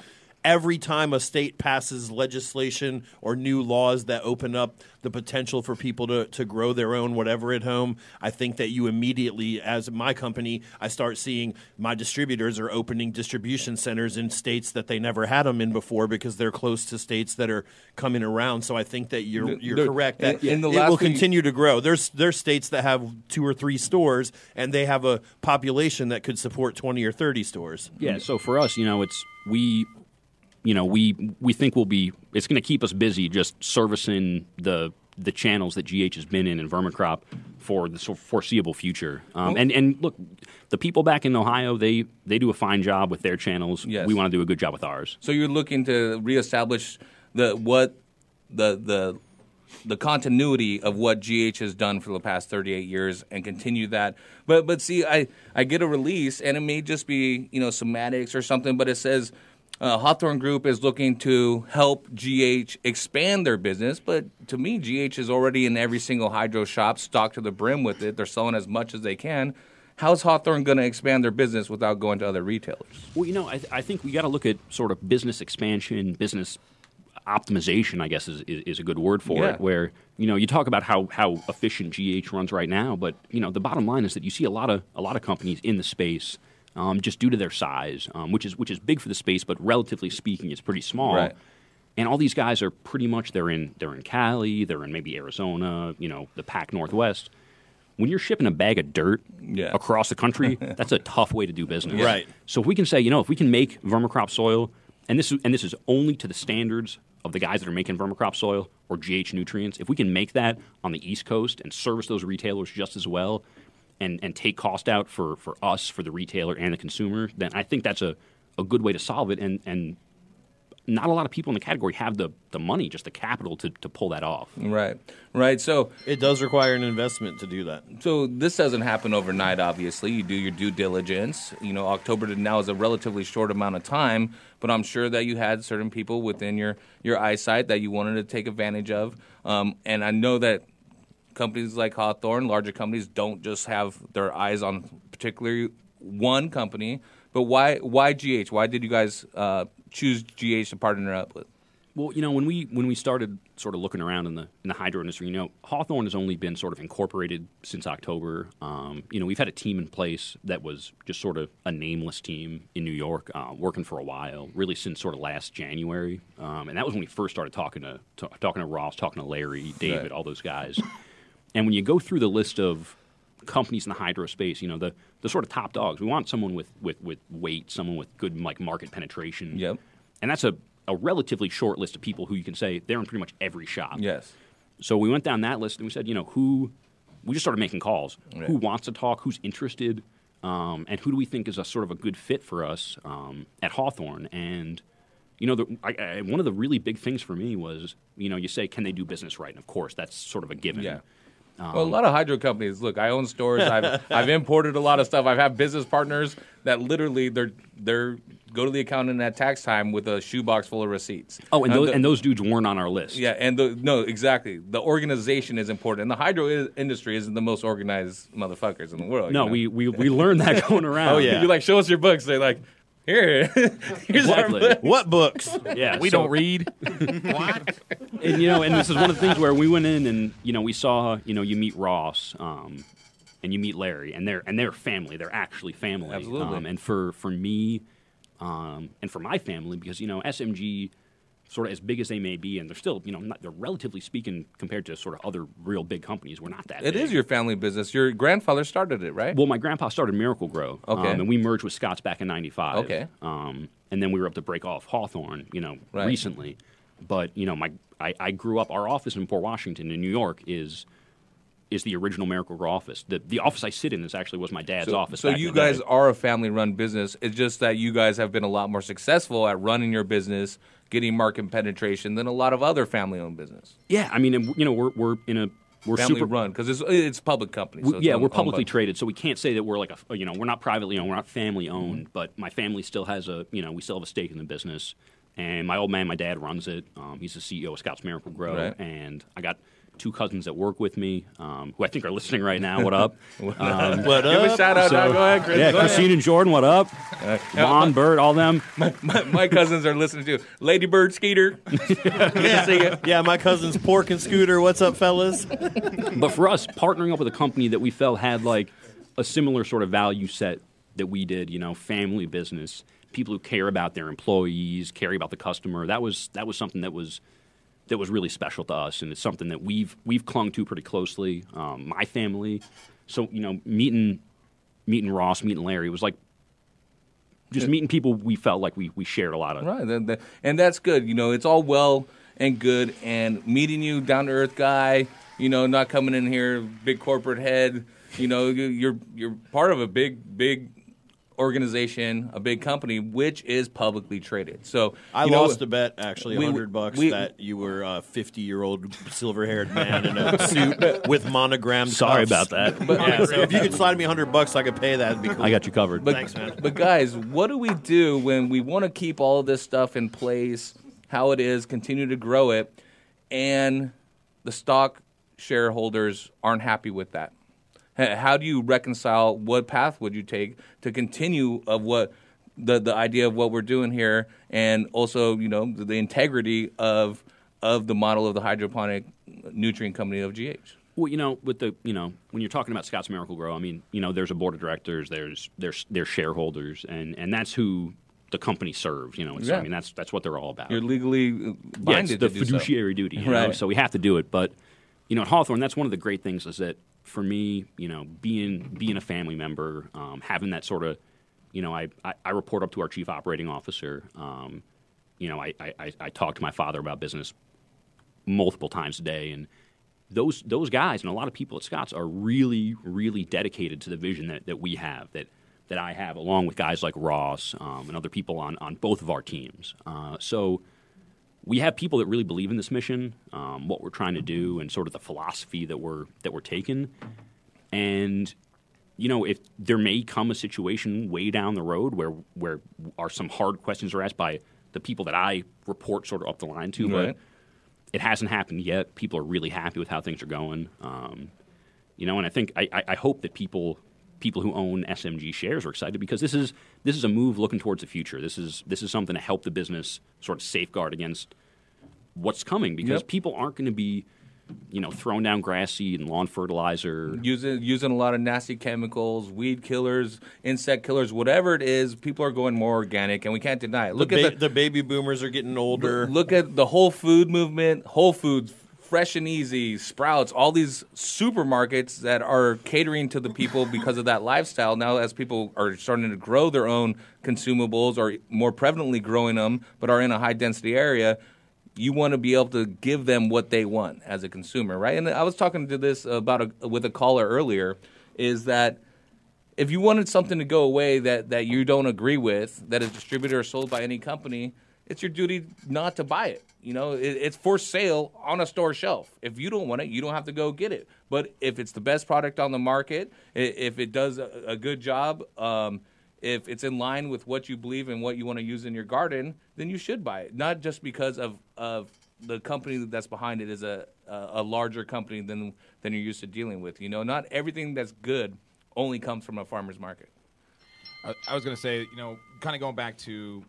Every time a state passes legislation or new laws that open up the potential for people to grow their own whatever at home, I think that you immediately, as my company, I start seeing my distributors are opening distribution centers in states that they never had them in before because they're close to states that are coming around. So I think that you're correct that it will continue to grow. There's states that have 2 or 3 stores, and they have a population that could support 20 or 30 stores. Yeah, so for us, we think it's going to keep us busy just servicing the channels that GH has been in Vermicrop for the foreseeable future. And look, the people back in Ohio, they do a fine job with their channels. Yes. We want to do a good job with ours. So you're looking to reestablish the continuity of what GH has done for the past 38 years and continue that. But see, I get a release, and it may just be semantics or something, but it says Hawthorne Group is looking to help GH expand their business, but to me, GH is already in every single hydro shop, stocked to the brim with it. They're selling as much as they can. How's Hawthorne going to expand their business without going to other retailers? Well, I think we got to look at sort of business expansion, business optimization, I guess is a good word for it, where you talk about how efficient GH runs right now, but the bottom line is that you see a lot of companies in the space. Just due to their size, which is big for the space, but relatively speaking, it's pretty small. Right. And all these guys are pretty much they're in Cali, they're in maybe Arizona, the Pac Northwest. When you're shipping a bag of dirt across the country, that's a tough way to do business. Right. So if we can say, if we can make vermicrop soil, and this is only to the standards of the guys that are making vermicrop soil or GH nutrients, if we can make that on the East Coast and service those retailers just as well, and take cost out for us, for the retailer and the consumer, then I think that's a good way to solve it. And not a lot of people in the category have the money, just the capital to pull that off. Right. So it does require an investment to do that. So this doesn't happen overnight, obviously. You do your due diligence. October to now is a relatively short amount of time, but I'm sure that you had certain people within your eyesight that you wanted to take advantage of. And I know that companies like Hawthorne, larger companies, don't just have their eyes on particularly one company. But why GH? Why did you guys choose GH to partner up with? Well, when we started sort of looking around in the hydro industry, Hawthorne has only been sort of incorporated since October. We've had a team in place that was just sort of a nameless team in New York, working for a while, really since sort of last January, and that was when we first started talking to Ross, talking to Larry, David, all those guys. And when you go through the list of companies in the hydro space, the sort of top dogs, we want someone with weight, someone with good market penetration. Yep. And that's a relatively short list of people who you can say they're in pretty much every shop. Yes. So we went down that list and we said, we just started making calls. Right. Who wants to talk? Who's interested? And who do we think is a sort of a good fit for us at Hawthorne? And one of the really big things for me was, you say, can they do business right? And of course, that's sort of a given. Yeah. Well, a lot of hydro companies. Look, I own stores. I've imported a lot of stuff. I've had business partners that literally they're go to the accountant at tax time with a shoebox full of receipts. Oh, and those dudes weren't on our list. Yeah, no, exactly. The organization is important, and the hydro industry isn't the most organized motherfuckers in the world. No, we learned that going around. Oh yeah, you're like, show us your books. They're like, here's exactly. our what books? Yeah, we don't read. What? And and this is one of the things where we went in and we saw you meet Ross, and you meet Larry, and they're family. They're actually family. Absolutely. And for me, and for my family, because SMG sort of as big as they may be, and they're still, they're relatively speaking compared to sort of other real big companies, we're not that big. It is your family business. Your grandfather started it, right? Well, my grandpa started Miracle Grow. Okay. And we merged with Scott's back in '95. Okay. And then we were up to break off Hawthorne, Right. recently. But, I grew up, our office in Port Washington in New York is the original Miracle Grow office. The office I sit in was my dad's office. So back you in the guys day. are a family-run business. It's just that you guys have been a lot more successful at running your business, getting market penetration than a lot of other family-owned business. Yeah, I mean, we're in a we're family super run because it's public company. So we're publicly traded, so we can't say that we're like we're not privately owned, we're not family owned. But my family still has we still have a stake in the business. And my old man, my dad, runs it. He's the CEO of Scott's Miracle Grow, Right. and I got 2 cousins that work with me, who I think are listening right now. What up? What up? Give a shout out. Now. Go ahead, Chris. Yeah, Go Christine ahead. and Jordan, what up? Vaughn, Bird, all them. My cousins are listening to Lady Bird, Skeeter. Yeah, my cousins Pork and Scooter. What's up, fellas? But for us, partnering up with a company that we felt had like a similar sort of value set that we did, family business, people who care about their employees, care about the customer. That was something that was really special to us, and it's something that we've clung to pretty closely. My family, so meeting Ross, meeting Larry was like just meeting people we felt like we shared a lot of. Right, and that's good. It's all well and good, and meeting you, down to earth guy. Not coming in here big corporate head. You're part of a big organization, a big company, which is publicly traded. So I lost a bet, actually, $100 that you were a 50-year-old silver-haired man in a suit with monogrammed Sorry cuffs. about that. But yeah, so if you could slide me $100, I could pay that. It'd be cool. I got you covered. Thanks, man. But guys, what do we do when we want to keep all of this stuff in place, how it is, continue to grow it, and the stock shareholders aren't happy with that? How do you reconcile? What path would you take to continue of what the idea of what we're doing here, and also the integrity of the model of the hydroponic nutrient company of GH? Well, with the when you're talking about Scott's Miracle Grow, I mean, there's a board of directors, there's shareholders, and that's who the company serves. I mean, that's what they're all about. You're legally binded it's the to do fiduciary duty, right? So we have to do it. But at Hawthorne, that's one of the great things is that for me, being a family member, having that sort of, I report up to our chief operating officer. I talk to my father about business multiple times a day, and those guys and a lot of people at Scott's are really, really dedicated to the vision that we have, that I have, along with guys like Ross and other people on both of our teams. So we have people that really believe in this mission, what we're trying to do, and sort of the philosophy that we're taking. And if there may come a situation way down the road where some hard questions are asked by the people that I report sort of up the line to, Right. but it hasn't happened yet. People are really happy with how things are going. And I think I hope that people who own SMG shares are excited because this is a move looking towards the future. This is something to help the business sort of safeguard against what's coming because people aren't going to be throwing down grass seed and lawn fertilizer. Using a lot of nasty chemicals, weed killers, insect killers, whatever it is, people are going more organic, and we can't deny it. Look at the baby boomers are getting older. Look at the whole food movement, Whole Foods, Fresh and Easy, Sprouts, all these supermarkets that are catering to the people because of that lifestyle. Now, as people are starting to grow their own consumables or more prevalently growing them, but are in a high-density area, you want to be able to give them what they want as a consumer, right? And I was talking to this with a caller earlier, is that if you wanted something to go away that you don't agree with, that is distributed or sold by any company, it's your duty not to buy it. It's for sale on a store shelf. If you don't want it, you don't have to go get it. But if it's the best product on the market, if it does a good job, if it's in line with what you believe and what you want to use in your garden, then you should buy it. Not just because of the company that's behind it is a larger company than you're used to dealing with. Not everything that's good only comes from a farmer's market. I was going to say, kind of going back to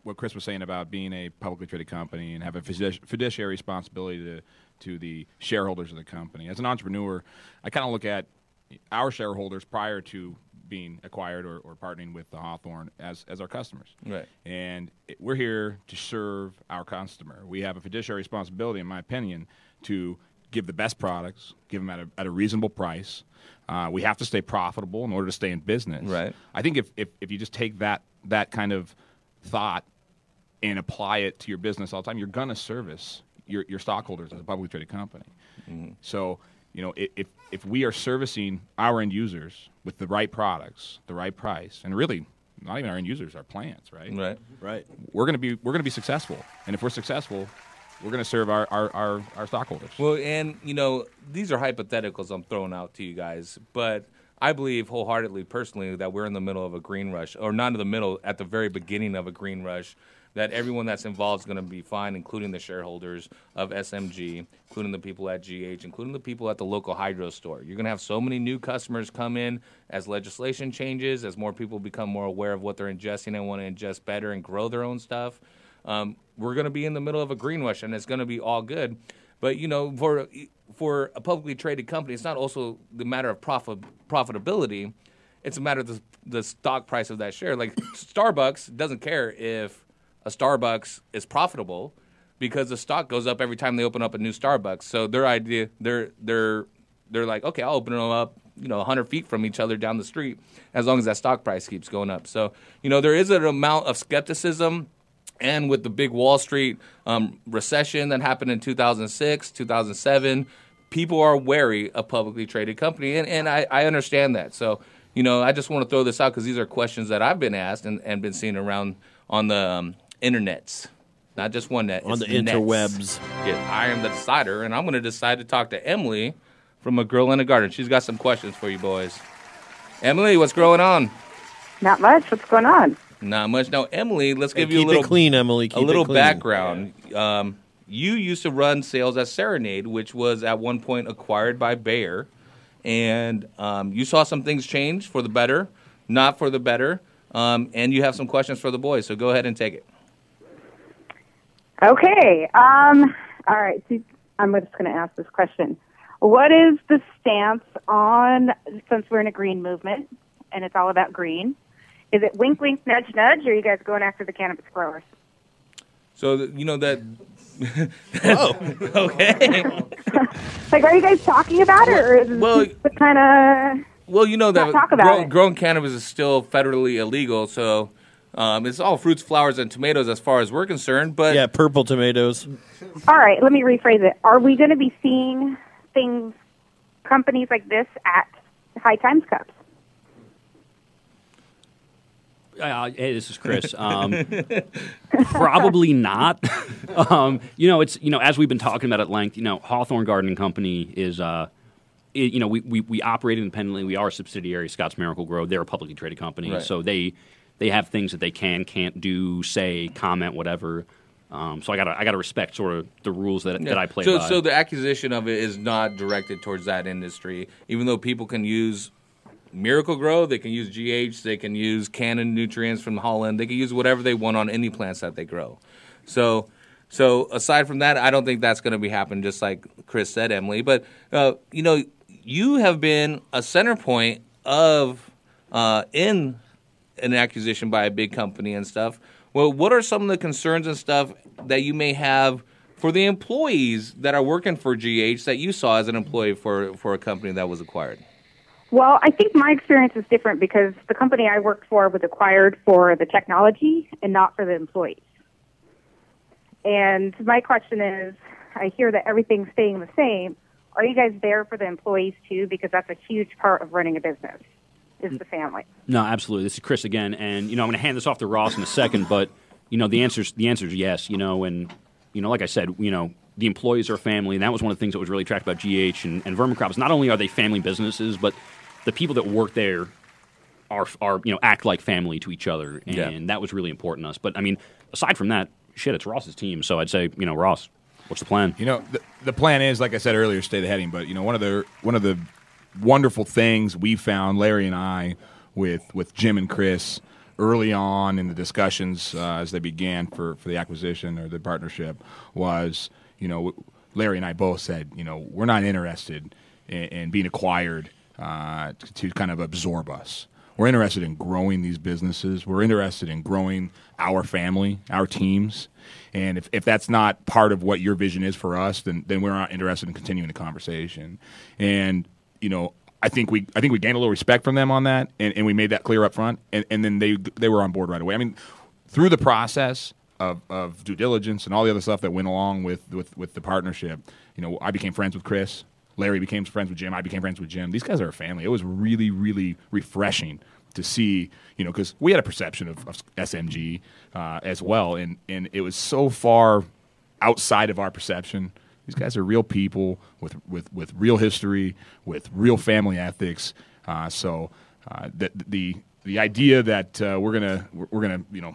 what Chris was saying about being a publicly traded company and have a fiduciary responsibility to the shareholders of the company. As an entrepreneur, I kind of look at our shareholders prior to being acquired or partnering with the Hawthorne as our customers. Right. And we're here to serve our customer. We have a fiduciary responsibility, in my opinion, to give the best products, give them at a reasonable price. We have to stay profitable in order to stay in business. Right. I think if you just take that kind of thought and apply it to your business all the time, you're going to service your stockholders as a publicly traded company. Mm-hmm. So, if we are servicing our end users with the right products, the right price, and really not even our end users, our plants, right? Right. We're going to be successful, and if we're successful, we're going to serve our stockholders. Well, and these are hypotheticals I'm throwing out to you guys, but I believe wholeheartedly, personally, that we're in the middle of a green rush, or not in the middle, at the very beginning of a green rush. That everyone that's involved is going to be fine, including the shareholders of SMG, including the people at GH, including the people at the local hydro store. You're going to have so many new customers come in as legislation changes, as more people become more aware of what they're ingesting and want to ingest better and grow their own stuff. We're going to be in the middle of a green rush, and it's going to be all good. But, for a publicly traded company, it's not also the matter of profitability. It's a matter of the stock price of that share. Like Starbucks doesn't care if a Starbucks is profitable because the stock goes up every time they open up a new Starbucks. So their idea, they're like, okay, I'll open them up, 100 feet from each other down the street as long as that stock price keeps going up. So, there is an amount of skepticism. And with the big Wall Street recession that happened in 2006, 2007, people are wary of publicly traded company. And I understand that. So, I just want to throw this out because these are questions that I've been asked and been seeing around on the internets, not just one net. On the interwebs. Yeah, I am the decider, and I'm going to decide to talk to Emily from A Girl in a Garden. She's got some questions for you boys. Emily, what's going on? Not much. What's going on? Not much. Now, Emily, let's give Keep you a little it clean, Emily. Keep a little it clean. background. You used to run sales at Serenade, which was at one point acquired by Bayer, and you saw some things change for the better, not for the better. And you have some questions for the boys, so go ahead and take it. Okay. All right. So I'm just going to ask this question. What is the stance on, since we're in a green movement, and it's all about green, is it wink, wink, nudge, nudge, or are you guys going after the cannabis growers? So, that... Oh. Okay. Like, are you guys talking about it, or is it kind of... Well, talk about it. growing cannabis is still federally illegal, so it's all fruits, flowers, and tomatoes as far as we're concerned. But yeah, purple tomatoes. All right, let me rephrase it. Are we going to be seeing companies like this at High Times Cups? Hey, this is Chris. Probably not. It's as we've been talking about at length. Hawthorne Gardening Company is. We operate independently. We are a subsidiary of Scotts Miracle-Gro. They're a publicly traded company, Right. so they have things that they can't do, say, comment, whatever. So I gotta respect sort of the rules that I play by. So the acquisition of it is not directed towards that industry, even though people can use Miracle-Gro, they can use GH, they can use Canon nutrients from Holland, they can use whatever they want on any plants that they grow. So aside from that, I don't think that's going to be happening, just like Chris said, Emily. But you have been a center point of in an acquisition by a big company and stuff. Well, what are some of the concerns and stuff that you may have for the employees that are working for GH that you saw as an employee for a company that was acquired? Well, I think my experience is different because the company I worked for was acquired for the technology and not for the employees. And my question is, I hear that everything's staying the same. Are you guys there for the employees too? Because that's a huge part of running a business, is the family. No, absolutely. This is Chris again, and I'm going to hand this off to Ross in a second. But the answer's yes. And like I said, the employees are family, and that was one of the things that was really attractive about GH and Vermicrops. Not only are they family businesses, but the people that work there are act like family to each other, and that was really important to us. But aside from that, it's Ross's team. So I'd say, Ross, what's the plan? The plan is, like I said earlier, stay the heading. But one of the wonderful things we found, Larry and I, with Jim and Chris early on in the discussions as they began for the acquisition or the partnership was, Larry and I both said, we're not interested in being acquired to kind of absorb us. We're interested in growing these businesses. We're interested in growing our family, our teams. And if that's not part of what your vision is for us, then we're not interested in continuing the conversation. And, I think we gained a little respect from them on that, and we made that clear up front, and then they were on board right away. I mean, through the process of due diligence and all the other stuff that went along with the partnership, I became friends with Chris. Larry became friends with Jim. I became friends with Jim. These guys are a family. It was really, really refreshing to see, because we had a perception of SMG as well, and it was so far outside of our perception. These guys are real people with real history, with real family ethics. So the idea that we're gonna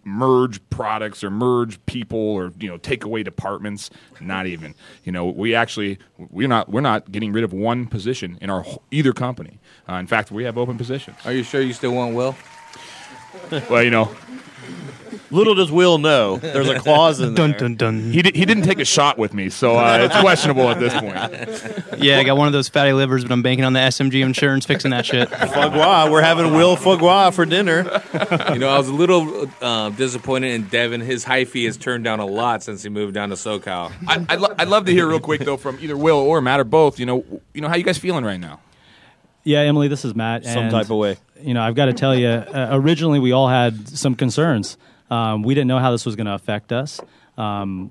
merge products or merge people or take away departments, not even. We're not getting rid of one position in either company. In fact, we have open positions. Are you sure you still want Will? Well, little does Will know there's a clause in there. Dun dun dun. He didn't take a shot with me, so it's questionable at this point. Yeah, I got one of those fatty livers, but I'm banking on the SMG insurance fixing that shit. Foie gras. We're having Will foie gras for dinner. I was a little disappointed in Devin. His hyphy has turned down a lot since he moved down to SoCal. I'd love to hear real quick though from either Will or Matt or both. How you guys feeling right now? Yeah, Emily, this is Matt. Some type of way. I've got to tell you, originally we all had some concerns. We didn't know how this was going to affect us.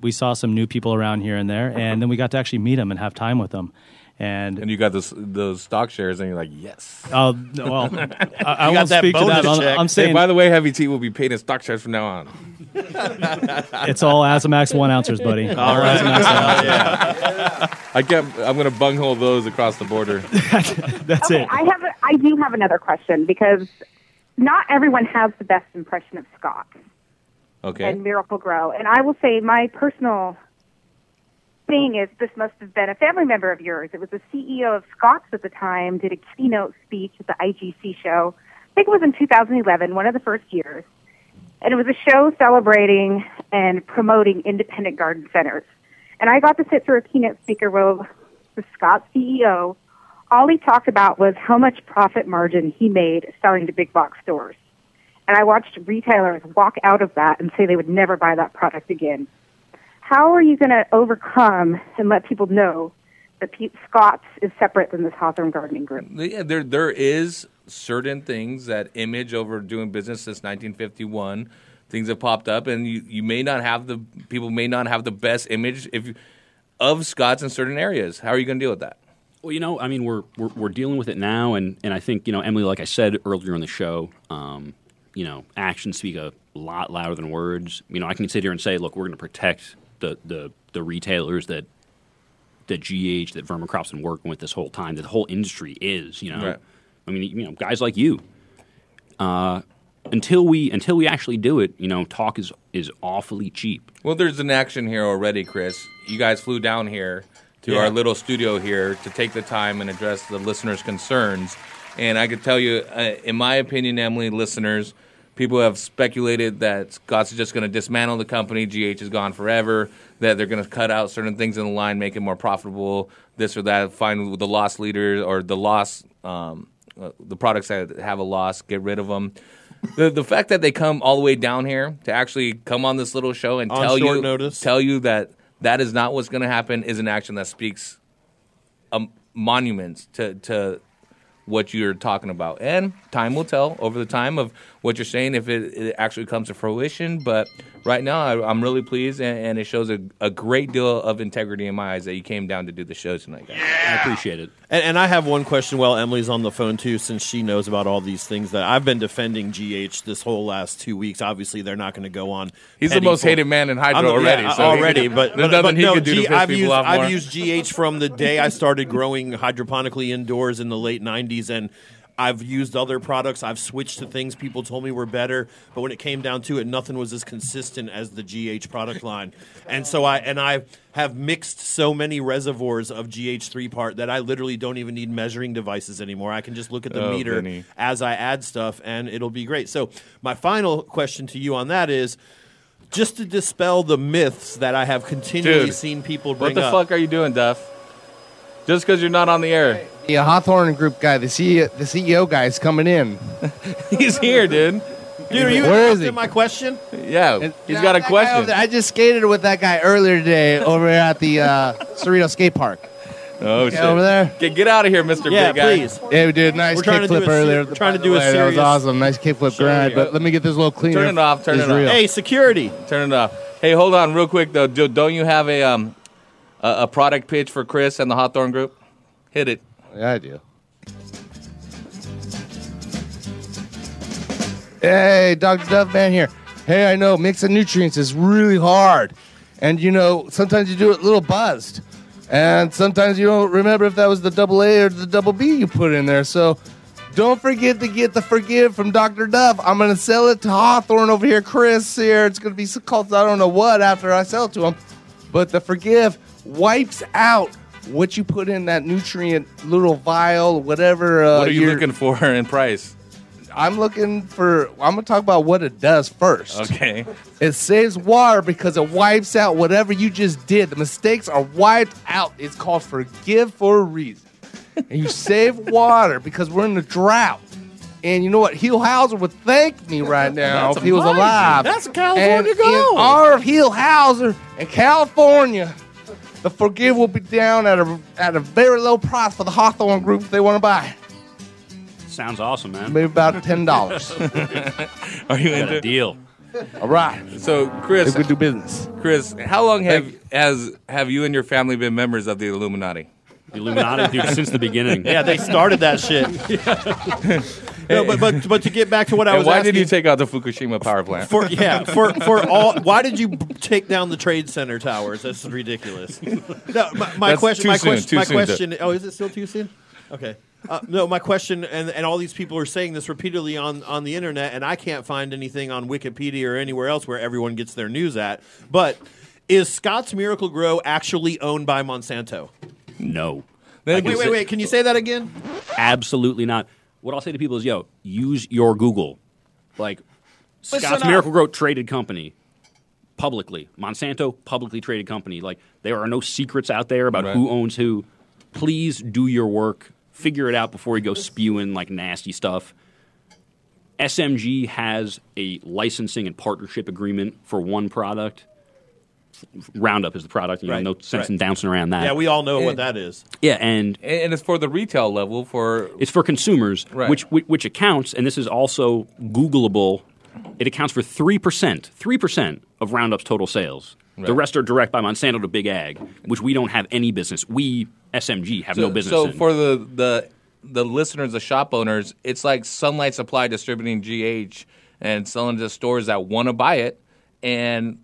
We saw some new people around here and there, and then we got to actually meet them and have time with them. And you got those stock shares, and you're like, yes. Well, I won't speak to that. I'm saying, hey, by the way, Heavy T will be paid in stock shares from now on. It's all Azamax 1 ounces, buddy. All right. Yeah. I'm going to bunghole those across the border. That's okay, it. I do have another question because not everyone has the best impression of Scott. Okay. And Miracle Grow. And I will say my personal thing is this must have been a family member of yours. It was the CEO of Scott's at the time, did a keynote speech at the IGC show. I think it was in 2011, one of the first years. And it was a show celebrating and promoting independent garden centers. And I got to sit through a keynote speaker role with Scott's CEO. All he talked about was how much profit margin he made selling to big box stores. And I watched retailers walk out of that and say they would never buy that product again. How are you going to overcome and let people know that Scott's is separate than this Hawthorne Gardening Group? Yeah, there is certain things that image over doing business since 1951. Things have popped up, and you may not have people may not have the best image of Scott's in certain areas. How are you going to deal with that? Well, we're dealing with it now, and I think Emily, like I said earlier in the show, actions speak a lot louder than words. I can sit here and say, look, we're going to protect the retailers that GH, that Vermicrop's been working with this whole time, that the whole industry is. Right. Guys like you. Until we actually do it, talk is awfully cheap. Well, there's an action here already, Chris. You guys flew down here to our little studio here to take the time and address the listeners' concerns. And I could tell you, in my opinion, Emily, listeners, people have speculated that Scott's is just going to dismantle the company, GH is gone forever, that they're going to cut out certain things in the line, make it more profitable, this or that, find the loss leaders or the loss, the products that have a loss, get rid of them. The fact that they come all the way down here to actually come on this little show and tell you that is not what's going to happen is an action that speaks monuments to what you're talking about. And time will tell over the time of what you're saying if it actually comes to fruition. But right now, I'm really pleased, and it shows a great deal of integrity in my eyes that you came down to do the show tonight, guys. I appreciate it. And I have one question while Emily's on the phone, too, since she knows about all these things that I've been defending GH this whole last 2 weeks. Obviously, they're not going to go on. He's the most hated man in hydro already. Yeah, so already. But nothing he could do to piss people off more. I've used GH from the day I started growing hydroponically indoors in the late 90s, and I've used other products. I've switched to things people told me were better, but when it came down to it, nothing was as consistent as the GH product line. And so I have mixed so many reservoirs of GH 3-part that I literally don't even need measuring devices anymore. I can just look at the meter as I add stuff, and it'll be great. So my final question to you on that is, just to dispel the myths that I have continually seen people bring up. What the fuck are you doing, Duff? Just because you're not on the air. The Hawthorne Group guy, the CEO guy, is coming in. He's here, dude. Dude, are you Where is he? interrupting my question? Yeah, he's got a That guy over question. there, I just skated with that guy earlier today over at the Cerrito Skate Park. Oh, shit. Over there. Get out of here, Mr. Yeah, Big Guy. please. Yeah, we did a nice We're trying to do kickflip earlier. we're trying to by do the a way. That serious. was awesome. Nice kickflip grind. But let me get this a little cleaner. Turn it off. Turn It's it off. real. Hey, security. Turn it off. Hey, hold on real quick, though. Don't you have a product pitch for Chris and the Hawthorne Group? Hit it. Yeah, I do. Hey, Dr. Duffman here. Hey, I know mixing nutrients is really hard. And, sometimes you do it a little buzzed. And sometimes you don't remember if that was the double A or the double B you put in there. So don't forget to get the Forgive from Dr. Duff. I'm going to sell it to Hawthorne over here, Chris here. It's going to be called I don't know what after I sell it to him. But the Forgive wipes out what you put in that nutrient little vial, whatever. What are you looking for in price? I'm going to talk about what it does first. Okay. It saves water because it wipes out whatever you just did. The mistakes are wiped out. It's called Forgive for a reason. And you save water because we're in a drought. And you know what? Heel Hauser would thank me right now That's if he was amazing. alive. That's a California and goal. In honor of Heel Hauser in California, the Forgive will be down at a very low price for the Hawthorne Group if they want to buy. Sounds awesome, man. Maybe about $10. Are you Got into a deal? All right. So, Chris, we do business. Chris, how long have you and your family been members of the Illuminati? The Illuminati, dude, since the beginning. Yeah, they started that shit. No, but to get back to what I was why asking, did you take out the Fukushima power plant? For all, why did you take down the Trade Center towers? That's ridiculous. No, my That's question. too My soon, question. too My soon, question. Oh, is it still too soon? Okay. No, my question, and all these people are saying this repeatedly on the internet, and I can't find anything on Wikipedia or anywhere else where everyone gets their news at. But is Scott's Miracle Grow actually owned by Monsanto? No. Wait. Can you say that again? Absolutely not. What I'll say to people is, use your Google. Like, Listen Scott's up. Miracle Grow traded company, publicly. Monsanto, publicly traded company. Like, there are no secrets out there about who owns who. Please do your work. Figure it out before you go spewing, like, nasty stuff. SMG has a licensing and partnership agreement for one product. Roundup is the product. No sense in bouncing around that. Yeah, we all know what that is. Yeah, and it's for the retail level. It's for consumers, Right. which accounts, and this is also Googleable. It accounts for 3% of Roundup's total sales. Right. The rest are direct by Monsanto to Big Ag, which we don't have any business. We SMG have no business. So in. for the listeners, the shop owners, it's like Sunlight Supply distributing GH and selling to stores that want to buy it, and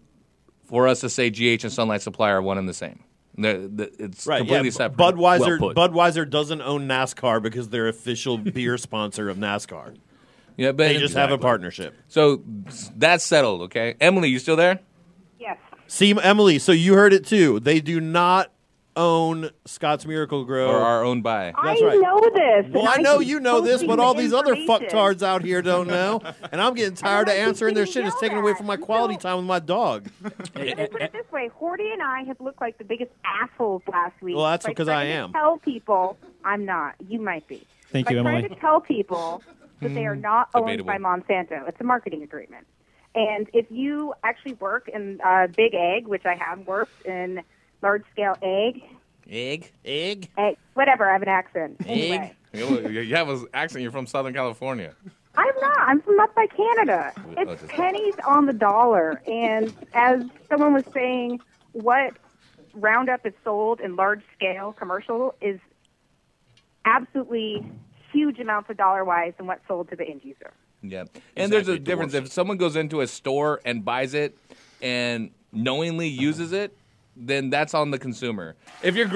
for us to say GH and Sunlight Supply are one and the same. It's completely separate. Budweiser doesn't own NASCAR because they're official beer sponsor of NASCAR. Yeah, but they just have a partnership. So that's settled, okay? Emily, you still there? Yes. See, Emily, so you heard it too. They do not own Scott's Miracle Grow. Or are owned by. That's right. know this. Well, I know you know this, but all these other information. fucktards out here don't know. And I'm getting tired of answering their shit. It's taking away from my quality time with my dog. Let me put it this way: Horty and I have looked like the biggest assholes last week. Well, that's by because trying I to am. Tell people I'm not. You might be. Thank by you, trying Emily. to tell people that they are not owned by Monsanto. It's a marketing agreement. And if you actually work in Big Ag, which I have worked in large-scale egg, whatever, I have an accent. Anyway, You have an accent. You're from Southern California. I'm not. I'm from up by Canada. It's pennies on the dollar. And as someone was saying, what Roundup is sold in large-scale commercial is absolutely huge amounts of dollar-wise than what's sold to the end user. Yeah, and there's a difference. If someone goes into a store and buys it and knowingly uses it, then that's on the consumer. If you're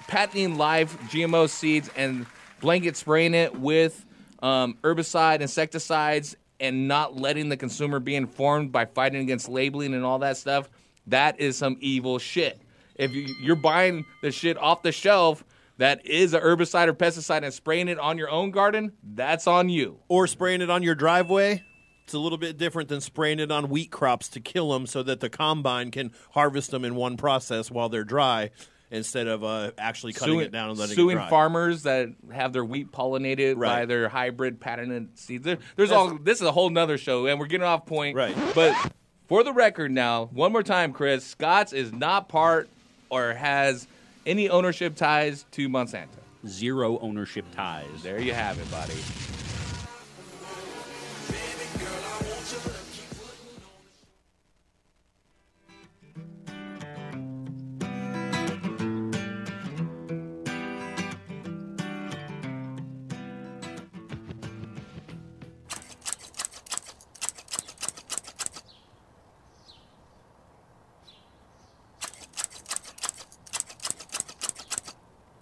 patenting live GMO seeds and blanket spraying it with herbicide, insecticides, and not letting the consumer be informed by fighting against labeling and all that stuff, that is some evil shit. If you're buying the shit off the shelf that is a herbicide or pesticide and spraying it on your own garden, that's on you. Or spraying it on your driveway. It's a little bit different than spraying it on wheat crops to kill them so that the combine can harvest them in one process while they're dry. instead of actually cutting it down and letting it suing dry. farmers that have their wheat pollinated by Right. their hybrid patented seeds. This is a whole nother show, and we're getting off point. Right. But for the record now, one more time, Chris, Scott's is not part or has any ownership ties to Monsanto. Zero ownership ties. There you have it, buddy.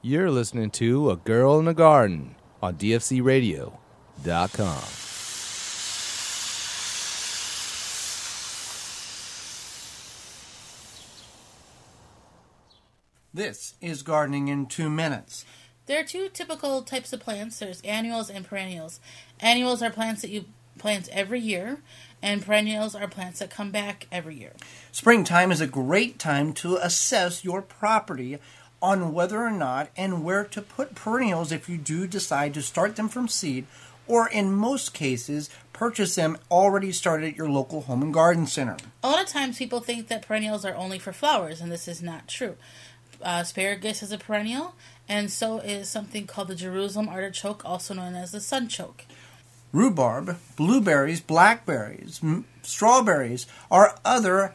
You're listening to A Girl in the Garden on DFCRadio.com. This is Gardening in 2 Minutes. There are two typical types of plants. There's annuals and perennials. Annuals are plants that you plant every year, and perennials are plants that come back every year. Springtime is a great time to assess your property on whether or not and where to put perennials if you do decide to start them from seed, or in most cases, purchase them already started at your local home and garden center. A lot of times people think that perennials are only for flowers, and this is not true. Asparagus is a perennial, and so is something called the Jerusalem artichoke, also known as the sunchoke. Rhubarb, blueberries, blackberries, strawberries are other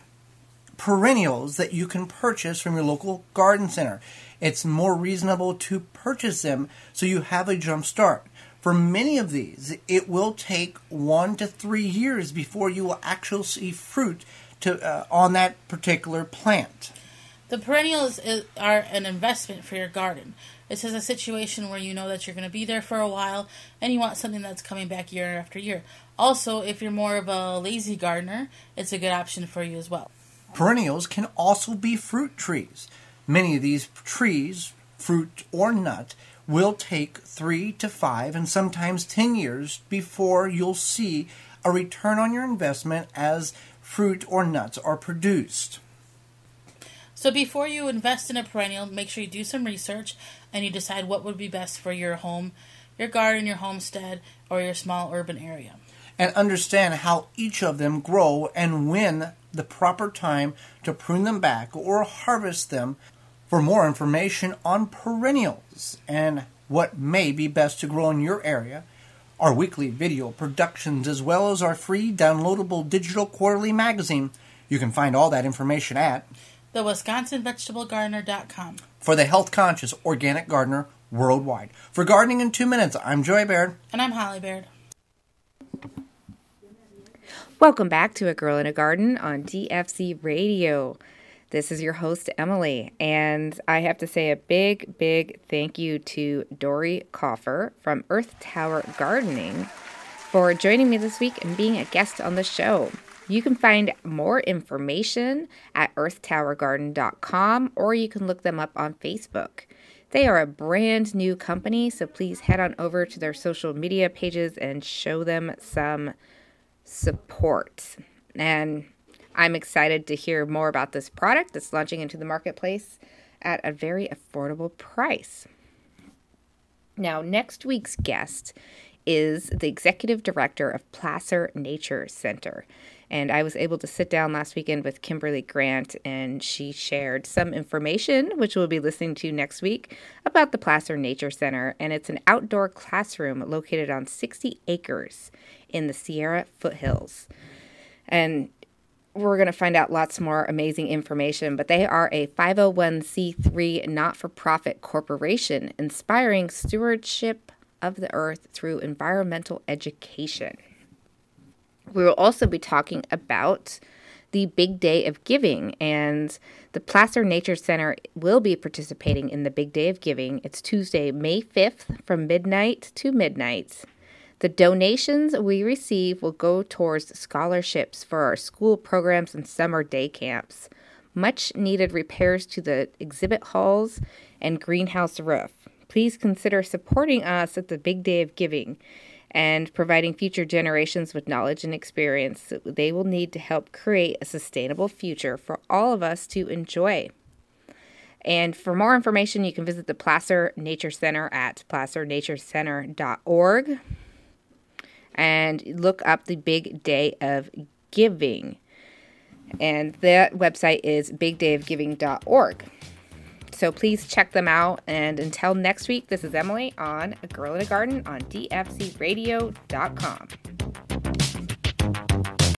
perennials that you can purchase from your local garden center. It's more reasonable to purchase them so you have a jump start. For many of these, it will take 1 to 3 years before you will actually see fruit on that particular plant. The perennials are an investment for your garden. This is a situation where you know that you're going to be there for a while and you want something that's coming back year after year. Also, if you're more of a lazy gardener, it's a good option for you as well. Perennials can also be fruit trees. Many of these trees, fruit or nut, will take 3 to 5 and sometimes 10 years before you'll see a return on your investment as fruit or nuts are produced. So before you invest in a perennial, make sure you do some research and you decide what would be best for your home, your garden, your homestead, or your small urban area. And understand how each of them grow and when the proper time to prune them back or harvest them. For more information on perennials and what may be best to grow in your area, our weekly video productions, as well as our free downloadable digital quarterly magazine, you can find all that information at the WisconsinVegetableGardener.com. For the health-conscious organic gardener worldwide. For Gardening in 2 Minutes, I'm Joy Baird. And I'm Holly Baird. Welcome back to A Girl in a Garden on DFC Radio. This is your host, Emily, and I have to say a big, big thank you to Dory Coffer from Earth Tower Gardening for joining me this week and being a guest on the show. You can find more information at earthtowergarden.com, or you can look them up on Facebook. They are a brand new company, so please head on over to their social media pages and show them some support. And I'm excited to hear more about this product that's launching into the marketplace at a very affordable price. Now, next week's guest is the executive director of Placer Nature Center. And I was able to sit down last weekend with Kimberly Grant, and she shared some information, which we'll be listening to next week, about the Placer Nature Center. And it's an outdoor classroom located on 60 acres in the Sierra foothills. And we're going to find out lots more amazing information, but they are a 501c3 not-for-profit corporation inspiring stewardship of the earth through environmental education. We will also be talking about the Big Day of Giving, and the Placer Nature Center will be participating in the Big Day of Giving. It's Tuesday, May 5th from midnight to midnight. The donations we receive will go towards scholarships for our school programs and summer day camps, much needed repairs to the exhibit halls and greenhouse roof. Please consider supporting us at the Big Day of Giving and providing future generations with knowledge and experience that they will need to help create a sustainable future for all of us to enjoy. And for more information, you can visit the Placer Nature Center at placernaturecenter.org and look up the Big Day of Giving. And that website is bigdayofgiving.org. So please check them out. And until next week, this is Emily on A Girl in a Garden on dfcradio.com.